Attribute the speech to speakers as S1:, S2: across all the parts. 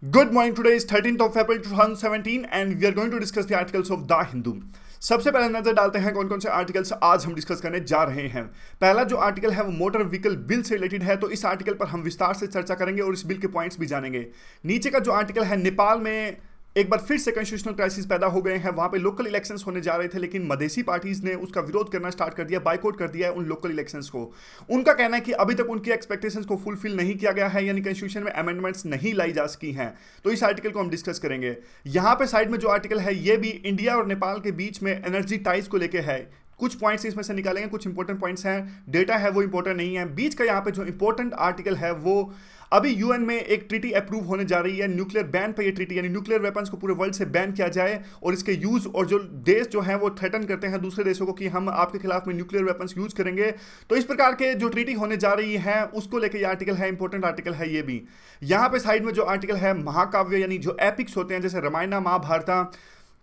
S1: Good morning. Today is 13th of April 2017 and we are going to discuss the articles of The Hindu. सबसे पहले नजर डालते हैं कौन कौन से आर्टिकल्स आज हम डिस्कस करने जा रहे हैं। पहला जो आर्टिकल है वो मोटर व्हीकल बिल से रिलेटेड है, तो इस आर्टिकल पर हम विस्तार से चर्चा करेंगे और इस बिल के पॉइंट्स भी जानेंगे। नीचे का जो आर्टिकल है, नेपाल में एक बार फिर से कॉन्स्टिट्यूशनल क्राइसिस पैदा हो गए हैं। वहां पे लोकल इलेक्शंस होने जा रहे थे, लेकिन मधेसी पार्टीज ने उसका विरोध करना स्टार्ट कर दिया, बाइकआउट कर दिया है उन लोकल इलेक्शंस को। उनका कहना है कि अभी तक उनकी एक्सपेक्टेशंस को फुलफिल नहीं किया गया है, यानी कॉन्स्टिट्यूशन में अमेंडमेंट्स नहीं लाई जा सकी हैं। तो इस आर्टिकल को हम डिस्कस करेंगे। यहां पे साइड में जो आर्टिकल है ये भी इंडिया और नेपाल के बीच में एनर्जी टाइज को लेकर है। कुछ पॉइंट्स इसमें से निकालेंगे, कुछ इंपॉर्टेंट पॉइंट्स हैं, डेटा है वो इंपॉर्टेंट नहीं है। बीच का यहाँ पे जो इंपॉर्टेंट आर्टिकल है वो अभी यूएन में एक ट्रीटी अप्रूव होने जा रही है न्यूक्लियर बैन पे। ये ट्रीटी यानी न्यूक्लियर वेपन्स को पूरे वर्ल्ड से बैन किया जाए और इसके यूज, और जो देश जो है वो थ्रेटन करते हैं दूसरे देशों को कि हम आपके खिलाफ में न्यूक्लियर वेपन्स यूज करेंगे, तो इस प्रकार के जो ट्रीटी होने जा रही है उसको लेकर ये आर्टिकल है, इंपॉर्टेंट आर्टिकल है ये भी। यहाँ पे साइड में जो आर्टिकल है महाकाव्य यानी जो एपिक्स होते हैं जैसे रामायण महाभारत,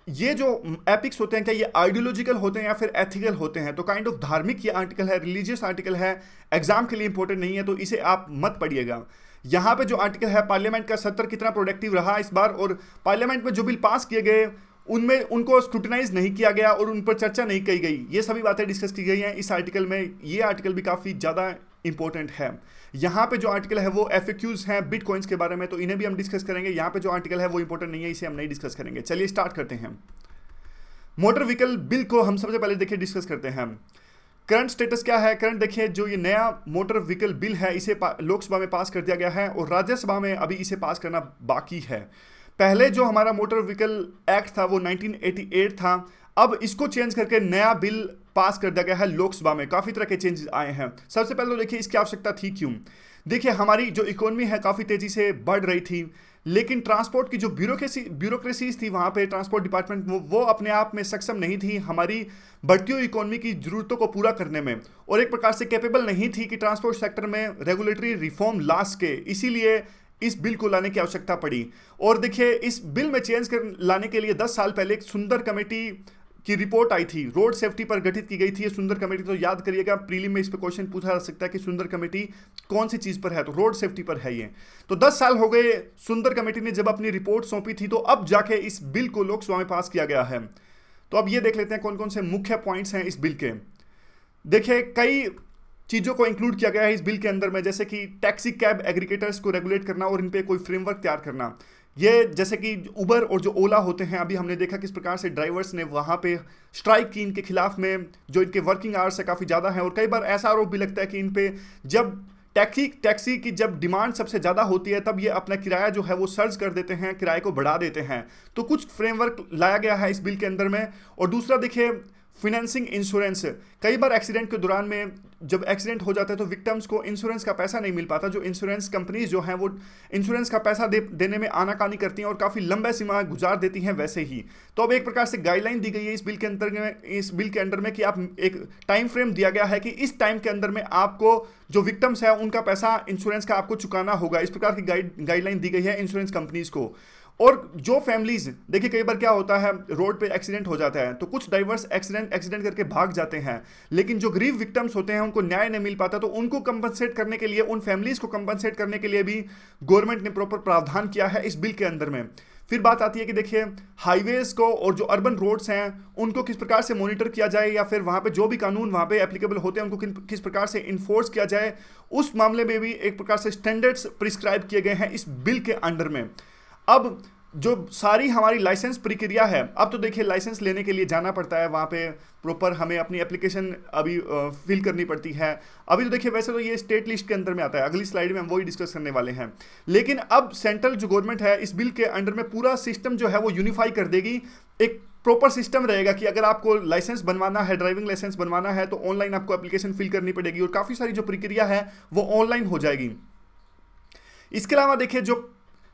S1: ये जो एपिक्स होते हैं क्या ये आइडियोलॉजिकल होते हैं या फिर एथिकल होते हैं? तो काइंड ऑफ धार्मिक ये आर्टिकल है, रिलीजियस आर्टिकल है, एग्जाम के लिए इंपॉर्टेंट नहीं है, तो इसे आप मत पढ़िएगा। यहाँ पे जो आर्टिकल है पार्लियामेंट का सत्र कितना प्रोडक्टिव रहा इस बार, और पार्लियामेंट में जो बिल पास किए गए उनमें उनको स्क्रूटिनाइज नहीं किया गया और उन पर चर्चा नहीं की गई, ये सभी बातें डिस्कस की गई हैं इस आर्टिकल में। ये आर्टिकल भी काफ़ी ज़्यादा इंपॉर्टेंट है। यहाँ पे जो आर्टिकल है वो एफएक्यूज हैं बिटकॉइंस के बारे में, तो इन्हें भी हम डिस्कस करेंगे। यहाँ पे जो आर्टिकल है वो इंपॉर्टेंट नहीं है, इसे हम नहीं डिस्कस करेंगे। चलिए स्टार्ट करते हैं। मोटर व्हीकल बिल को हम सबसे पहले देखिए डिस्कस करते हैं। करंट स्टेटस क्या है? करंट देखिए, जो ये नया मोटर व्हीकल बिल है इसे लोकसभा में पास कर दिया गया है और राज्यसभा में अभी इसे पास करना बाकी है। पहले जो हमारा मोटर व्हीकल एक्ट था वो 1988 था, अब इसको चेंज करके नया बिल पास कर दिया गया है लोकसभा में। काफ़ी तरह के चेंजेस आए हैं। सबसे पहले तो देखिए इसकी आवश्यकता थी क्यों। देखिए हमारी जो इकोनॉमी है काफ़ी तेज़ी से बढ़ रही थी, लेकिन ट्रांसपोर्ट की जो ब्यूरोक्रेसीज थी वहाँ पे ट्रांसपोर्ट डिपार्टमेंट वो अपने आप में सक्षम नहीं थी हमारी बढ़ती हुई इकोनॉमी की ज़रूरतों को पूरा करने में, और एक प्रकार से कैपेबल नहीं थी कि ट्रांसपोर्ट सेक्टर में रेगुलेटरी रिफॉर्म ला सके। इसीलिए इस बिल को लाने की आवश्यकता पड़ी। और देखिए इस बिल में चेंज कर लाने के लिए 10 साल पहले एक सुंदर कमेटी की रिपोर्ट आई थी, रोड सेफ्टी पर गठित की गई थी ये सुंदर कमेटी। तो याद करिएगा, प्रीलिम में इस पर क्वेश्चन पूछा जा सकता है कि सुंदर कमेटी कौन सी चीज़ पर है, तो रोड सेफ्टी पर है ये। तो 10 साल हो गए सुंदर कमेटी ने जब अपनी रिपोर्ट सौंपी थी, तो अब जाके इस बिल को लोकसभा में पास किया गया है। तो अब ये देख लेते हैं कौन कौन से मुख्य पॉइंट्स हैं इस बिल के। देखिए कई चीज़ों को इंक्लूड किया गया है इस बिल के अंदर में, जैसे कि टैक्सी कैब एग्रीगेटर्स को रेगुलेट करना और इन पे कोई फ्रेमवर्क तैयार करना। ये जैसे कि उबर और जो ओला होते हैं, अभी हमने देखा किस प्रकार से ड्राइवर्स ने वहाँ पे स्ट्राइक की इनके खिलाफ में, जो इनके वर्किंग आवर्स है काफ़ी ज़्यादा है, और कई बार ऐसा आरोप भी लगता है कि इन पे जब टैक्सी की जब डिमांड सबसे ज़्यादा होती है तब ये अपना किराया जो है वो सर्ज कर देते हैं, किराए को बढ़ा देते हैं। तो कुछ फ्रेमवर्क लाया गया है इस बिल के अंदर में। और दूसरा देखिए फिनेंसिंग इंश्योरेंस। कई बार एक्सीडेंट के दौरान में जब एक्सीडेंट हो जाता है तो विक्टिम्स को इंश्योरेंस का पैसा नहीं मिल पाता। जो इंश्योरेंस कंपनीज जो हैं वो इंश्योरेंस का पैसा देने में आनाकानी करती हैं और काफ़ी लंबे सीमा गुजार देती हैं वैसे ही। तो अब एक प्रकार से गाइडलाइन दी गई है इस बिल के अंदर में कि आप एक टाइम फ्रेम दिया गया है कि इस टाइम के अंदर में आपको जो विक्टिम्स है उनका पैसा इंश्योरेंस का आपको चुकाना होगा। इस प्रकार की गाइडलाइन दी गई है इंश्योरेंस कंपनीज को। और जो फैमिलीज, देखिए कई बार क्या होता है रोड पे एक्सीडेंट हो जाता है तो कुछ ड्राइवर्स एक्सीडेंट करके भाग जाते हैं, लेकिन जो गरीब विक्टिम्स होते हैं उनको न्याय नहीं मिल पाता। तो उनको कंपनसेट करने के लिए, उन फैमिलीज को कंपनसेट करने के लिए भी गवर्नमेंट ने प्रॉपर प्रावधान किया है इस बिल के अंदर में। फिर बात आती है कि देखिए हाईवेज को और जो अर्बन रोड्स हैं उनको किस प्रकार से मॉनिटर किया जाए, या फिर वहाँ पे जो भी कानून वहाँ पे एप्लीकेबल होते हैं उनको किस प्रकार से इन्फोर्स किया जाए, उस मामले में भी एक प्रकार से स्टैंडर्ड्स प्रिस्क्राइब किए गए हैं इस बिल के अंडर में। अब जो सारी हमारी लाइसेंस प्रक्रिया है, अब तो देखिए लाइसेंस लेने के लिए जाना पड़ता है, वहाँ पे प्रॉपर हमें अपनी एप्लीकेशन अभी फिल करनी पड़ती है। अभी तो देखिए वैसे तो ये स्टेट लिस्ट के अंदर में आता है, अगली स्लाइड में हम वही डिस्कस करने वाले हैं। लेकिन अब सेंट्रल जो गवर्नमेंट है इस बिल के अंडर में पूरा सिस्टम जो है वो यूनिफाई कर देगी। एक प्रॉपर सिस्टम रहेगा कि अगर आपको लाइसेंस बनवाना है, ड्राइविंग लाइसेंस बनवाना है, तो ऑनलाइन आपको एप्लीकेशन फिल करनी पड़ेगी और काफ़ी सारी जो प्रक्रिया है वो ऑनलाइन हो जाएगी। इसके अलावा देखिए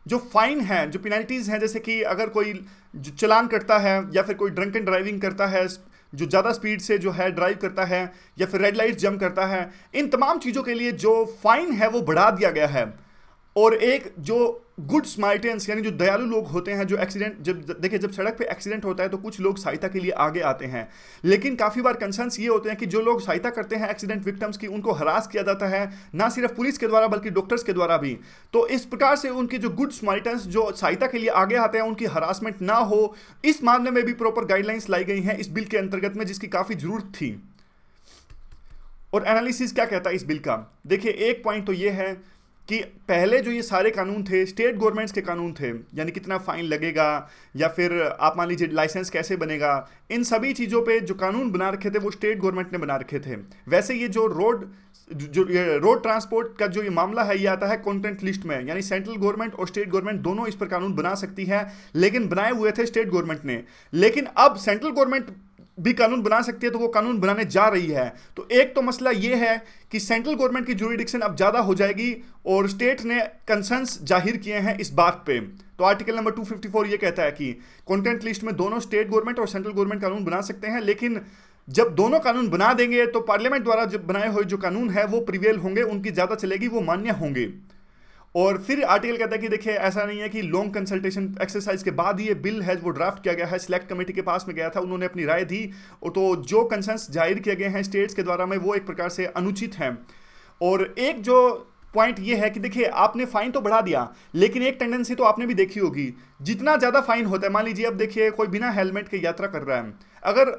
S1: जो फाइन है, जो पेनल्टीज हैं, जैसे कि अगर कोई जो चलान करता है या फिर कोई ड्रंकन ड्राइविंग करता है, जो ज़्यादा स्पीड से जो है ड्राइव करता है, या फिर रेड लाइट जंप करता है, इन तमाम चीज़ों के लिए जो फाइन है वो बढ़ा दिया गया है। और एक जो गुड स्मार्टियंस यानी जो दयालु लोग होते हैं, जो एक्सीडेंट जब देखिए जब सड़क पे एक्सीडेंट होता है तो कुछ लोग सहायता के लिए आगे आते हैं, लेकिन काफ़ी बार कंसर्न्स ये होते हैं कि जो लोग सहायता करते हैं एक्सीडेंट विक्टिम्स की, उनको हरास किया जाता है, ना सिर्फ पुलिस के द्वारा बल्कि डॉक्टर्स के द्वारा भी। तो इस प्रकार से उनके जो गुड स्मार्टियंस जो सहायता के लिए आगे आते हैं उनकी हरासमेंट ना हो, इस मामले में भी प्रॉपर गाइडलाइंस लाई गई हैं इस बिल के अंतर्गत में, जिसकी काफ़ी ज़रूरत थी। और एनालिसिस क्या कहता है इस बिल का? देखिए, एक पॉइंट तो ये है कि पहले जो ये सारे कानून थे स्टेट गवर्नमेंट्स के कानून थे, यानी कितना फाइन लगेगा या फिर आप मान लीजिए लाइसेंस कैसे बनेगा, इन सभी चीज़ों पे जो कानून बना रखे थे वो स्टेट गवर्नमेंट ने बना रखे थे। वैसे ये जो रोड ट्रांसपोर्ट का जो ये मामला है ये आता है कंटेंट लिस्ट में, यानी सेंट्रल गवर्नमेंट और स्टेट गवर्नमेंट दोनों इस पर कानून बना सकती है, लेकिन बनाए हुए थे स्टेट गवर्नमेंट ने। लेकिन अब सेंट्रल गवर्नमेंट भी कानून बना सकती है, तो वो कानून बनाने जा रही है। तो एक तो मसला ये है कि सेंट्रल गवर्नमेंट की ज्यूरिडिक्शन अब ज़्यादा हो जाएगी और स्टेट ने कंसर्न्स जाहिर किए हैं इस बात पे। तो आर्टिकल नंबर 254 ये कहता है कि कंटेंट लिस्ट में दोनों स्टेट गवर्नमेंट और सेंट्रल गवर्नमेंट कानून बना सकते हैं, लेकिन जब दोनों कानून बना देंगे तो पार्लियामेंट द्वारा जब बनाए हुए जो कानून है वो प्रिवेल होंगे, उनकी ज़्यादा चलेगी, वो मान्य होंगे। और फिर आर्टिकल कहता है कि देखिए ऐसा नहीं है कि लॉन्ग कंसल्टेशन एक्सरसाइज के बाद ये बिल है वो ड्राफ्ट किया गया है, सिलेक्ट कमेटी के पास में गया था, उन्होंने अपनी राय दी, और तो जो कंसर्न्स जाहिर किए गए हैं स्टेट्स के द्वारा में वो एक प्रकार से अनुचित हैं। और एक जो पॉइंट ये है कि देखिए आपने फाइन तो बढ़ा दिया, लेकिन एक टेंडेंसी तो आपने भी देखी होगी, जितना ज़्यादा फाइन होता है, मान लीजिए अब देखिए कोई बिना हेलमेट के यात्रा कर रहा है, अगर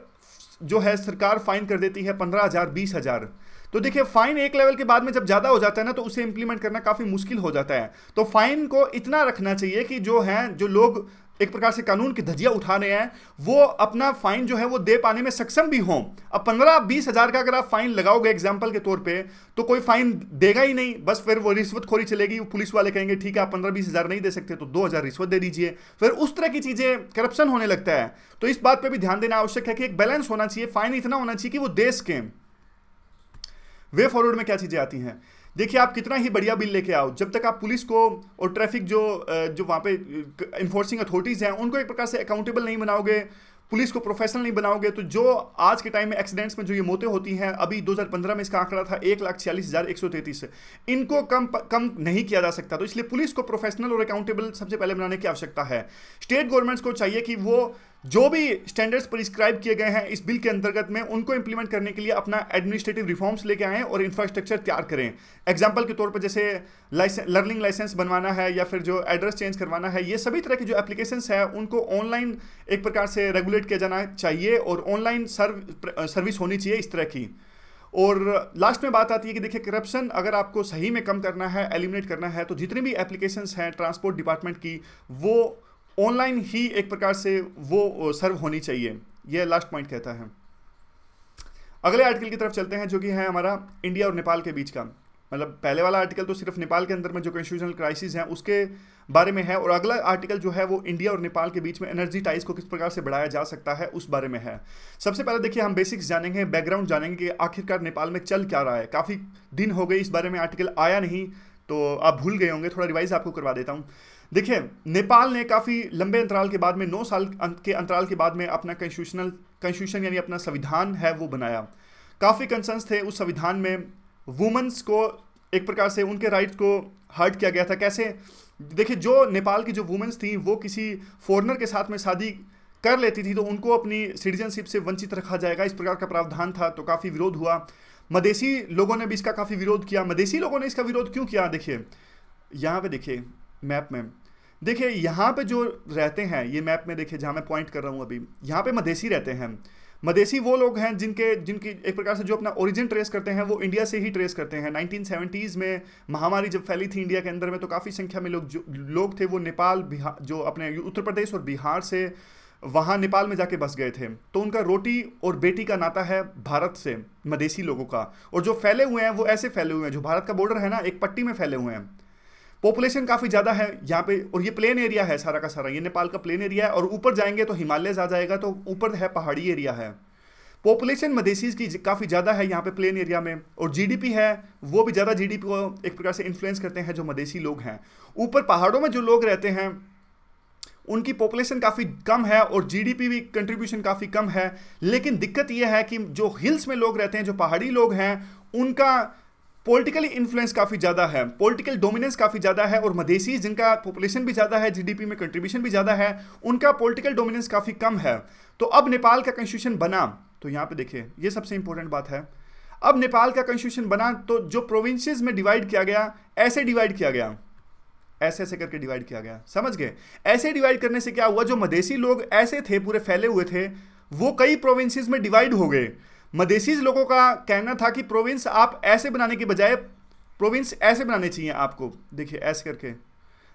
S1: जो है सरकार फाइन कर देती है 15,000 20,000, तो देखिए फाइन एक लेवल के बाद में जब ज़्यादा हो जाता है ना तो उसे इंप्लीमेंट करना काफ़ी मुश्किल हो जाता है। तो फाइन को इतना रखना चाहिए कि जो लोग एक प्रकार से कानून की धज्जियां उठा रहे हैं वो अपना फाइन जो है वो दे पाने में सक्षम भी हों। अब 15-20 हज़ार का अगर आप फाइन लगाओगे एग्जाम्पल के तौर पे, तो कोई फाइन देगा ही नहीं, बस फिर वो रिश्वतखोरी चलेगी, पुलिस वाले कहेंगे ठीक है आप 15-20 हज़ार नहीं दे सकते तो 2,000 रिश्वत दे दीजिए, फिर उस तरह की चीज़ें करप्शन होने लगता है। तो इस बात पर भी ध्यान देना आवश्यक है कि एक बैलेंस होना चाहिए, फाइन इतना होना चाहिए कि वो देश के वे फॉरवर्ड में क्या चीज़ें आती हैं। देखिए आप कितना ही बढ़िया बिल लेके आओ, जब तक आप पुलिस को और ट्रैफिक जो वहाँ पे इन्फोर्सिंग अथॉरिटीज़ हैं उनको एक प्रकार से अकाउंटेबल नहीं बनाओगे, पुलिस को प्रोफेशनल नहीं बनाओगे, तो जो आज के टाइम में एक्सीडेंट्स में जो ये मौतें होती हैं, अभी 2015 में इसका आंकड़ा था 1,46,133, इनको कम नहीं किया जा सकता। तो इसलिए पुलिस को प्रोफेशनल और अकाउंटेबल सबसे पहले बनाने की आवश्यकता है। स्टेट गवर्नमेंट्स को चाहिए कि वो जो भी स्टैंडर्ड्स प्रिस्क्राइब किए गए हैं इस बिल के अंतर्गत में उनको इंप्लीमेंट करने के लिए अपना एडमिनिस्ट्रेटिव रिफॉर्म्स लेके आएँ और इंफ्रास्ट्रक्चर तैयार करें। एग्जाम्पल के तौर पर जैसे लर्निंग लाइसेंस बनवाना है या फिर जो एड्रेस चेंज करवाना है, ये सभी तरह की जो एप्लीकेशंस है उनको ऑनलाइन एक प्रकार से रेगुलेट किया जाना चाहिए और ऑनलाइन सर्विस होनी चाहिए इस तरह की। और लास्ट में बात आती है कि देखिए करप्शन अगर आपको सही में कम करना है, एलिमिनेट करना है, तो जितनी भी एप्लीकेशंस हैं ट्रांसपोर्ट डिपार्टमेंट की वो ऑनलाइन ही एक प्रकार से वो सर्व होनी चाहिए। यह लास्ट पॉइंट कहता है। अगले आर्टिकल की तरफ चलते हैं जो कि है हमारा इंडिया और नेपाल के बीच का। मतलब पहले वाला आर्टिकल तो सिर्फ नेपाल के अंदर में जो कॉन्स्टिट्यूशनल क्राइसिस हैं उसके बारे में है, और अगला आर्टिकल जो है वो इंडिया और नेपाल के बीच में एनर्जी टाइज को किस प्रकार से बढ़ाया जा सकता है उस बारे में है। सबसे पहले देखिए हम बेसिक्स जानेंगे, बैकग्राउंड जानेंगे कि आखिरकार नेपाल में चल क्या रहा है। काफ़ी दिन हो गए इस बारे में आर्टिकल आया नहीं, तो आप भूल गए होंगे, थोड़ा रिवाइज आपको करवा देता हूँ। देखिए नेपाल ने काफ़ी लंबे अंतराल के बाद में 9 साल के अंतराल के बाद में अपना कॉन्स्टिट्यूशन यानी अपना संविधान है वो बनाया। काफ़ी कंसर्न्स थे उस संविधान में, वुमेन्स को एक प्रकार से उनके राइट्स को हर्ट किया गया था। कैसे? देखिए जो नेपाल की जो वुमेन्स थी वो किसी फॉरेनर के साथ में शादी कर लेती थी तो उनको अपनी सिटीजनशिप से वंचित रखा जाएगा, इस प्रकार का प्रावधान था। तो काफ़ी विरोध हुआ, मदेशी लोगों ने भी इसका काफ़ी विरोध किया। मदेशी लोगों ने इसका विरोध क्यों किया? देखिए यहाँ पे देखिए मैप में, देखिए यहाँ पे जो रहते हैं, ये मैप में देखिए जहाँ मैं पॉइंट कर रहा हूँ अभी, यहाँ पे मदेशी रहते हैं। मदेशी वो लोग हैं जिनकी एक प्रकार से जो अपना ओरिजिन ट्रेस करते हैं वो इंडिया से ही ट्रेस करते हैं। 1970s में महामारी जब फैली थी इंडिया के अंदर में तो काफ़ी संख्या में लोग थे वो नेपाल, बिहार, जो अपने उत्तर प्रदेश और बिहार से वहाँ नेपाल में जाके बस गए थे। तो उनका रोटी और बेटी का नाता है भारत से, मदेशी लोगों का। और जो फैले हुए हैं वो ऐसे फैले हुए हैं, जो भारत का बॉर्डर है ना एक पट्टी में फैले हुए हैं। पॉपुलेशन काफ़ी ज़्यादा है यहाँ पे, और ये प्लेन एरिया है सारा का सारा, ये नेपाल का प्लेन एरिया है। और ऊपर जाएंगे तो हिमालयस आ जाएगा, तो ऊपर है पहाड़ी एरिया है। पॉपुलेशन मदेशीज की काफ़ी ज़्यादा है यहाँ पे प्लेन एरिया में, और जीडीपी है वो भी ज़्यादा जीडीपी को एक प्रकार से इन्फ्लुएंस करते हैं जो मदेशी लोग हैं। ऊपर पहाड़ों में जो लोग रहते हैं उनकी पॉपुलेशन काफ़ी कम है और जीडीपी भी कंट्रीब्यूशन काफ़ी कम है। लेकिन दिक्कत यह है कि जो हिल्स में लोग रहते हैं, जो पहाड़ी लोग हैं, उनका पॉलिटिकली इन्फ्लुएंस काफी ज्यादा है, पॉलिटिकल डोमिनेंस काफी ज्यादा है, और मदेशी जिनका पॉपुलेशन भी ज्यादा है, जीडीपी में कंट्रीब्यूशन भी ज्यादा है, उनका पॉलिटिकल डोमिनेंस काफी कम है। तो अब नेपाल का कॉन्स्टिट्यूशन बना, तो यहां पे देखिए ये सबसे इंपॉर्टेंट बात है। अब नेपाल का कॉन्स्टिट्यूशन बना तो जो प्रोविंसेस में डिवाइड किया गया, ऐसे डिवाइड किया गया, ऐसे ऐसे करके डिवाइड किया गया, समझ गए? ऐसे डिवाइड करने से क्या हुआ, जो मदेशी लोग ऐसे थे, पूरे फैले हुए थे, वो कई प्रोविंसेस में डिवाइड हो गए। मदेशी लोगों का कहना था कि प्रोविंस आप ऐसे बनाने के बजाय प्रोविंस ऐसे बनाने चाहिए आपको, देखिए ऐसे करके,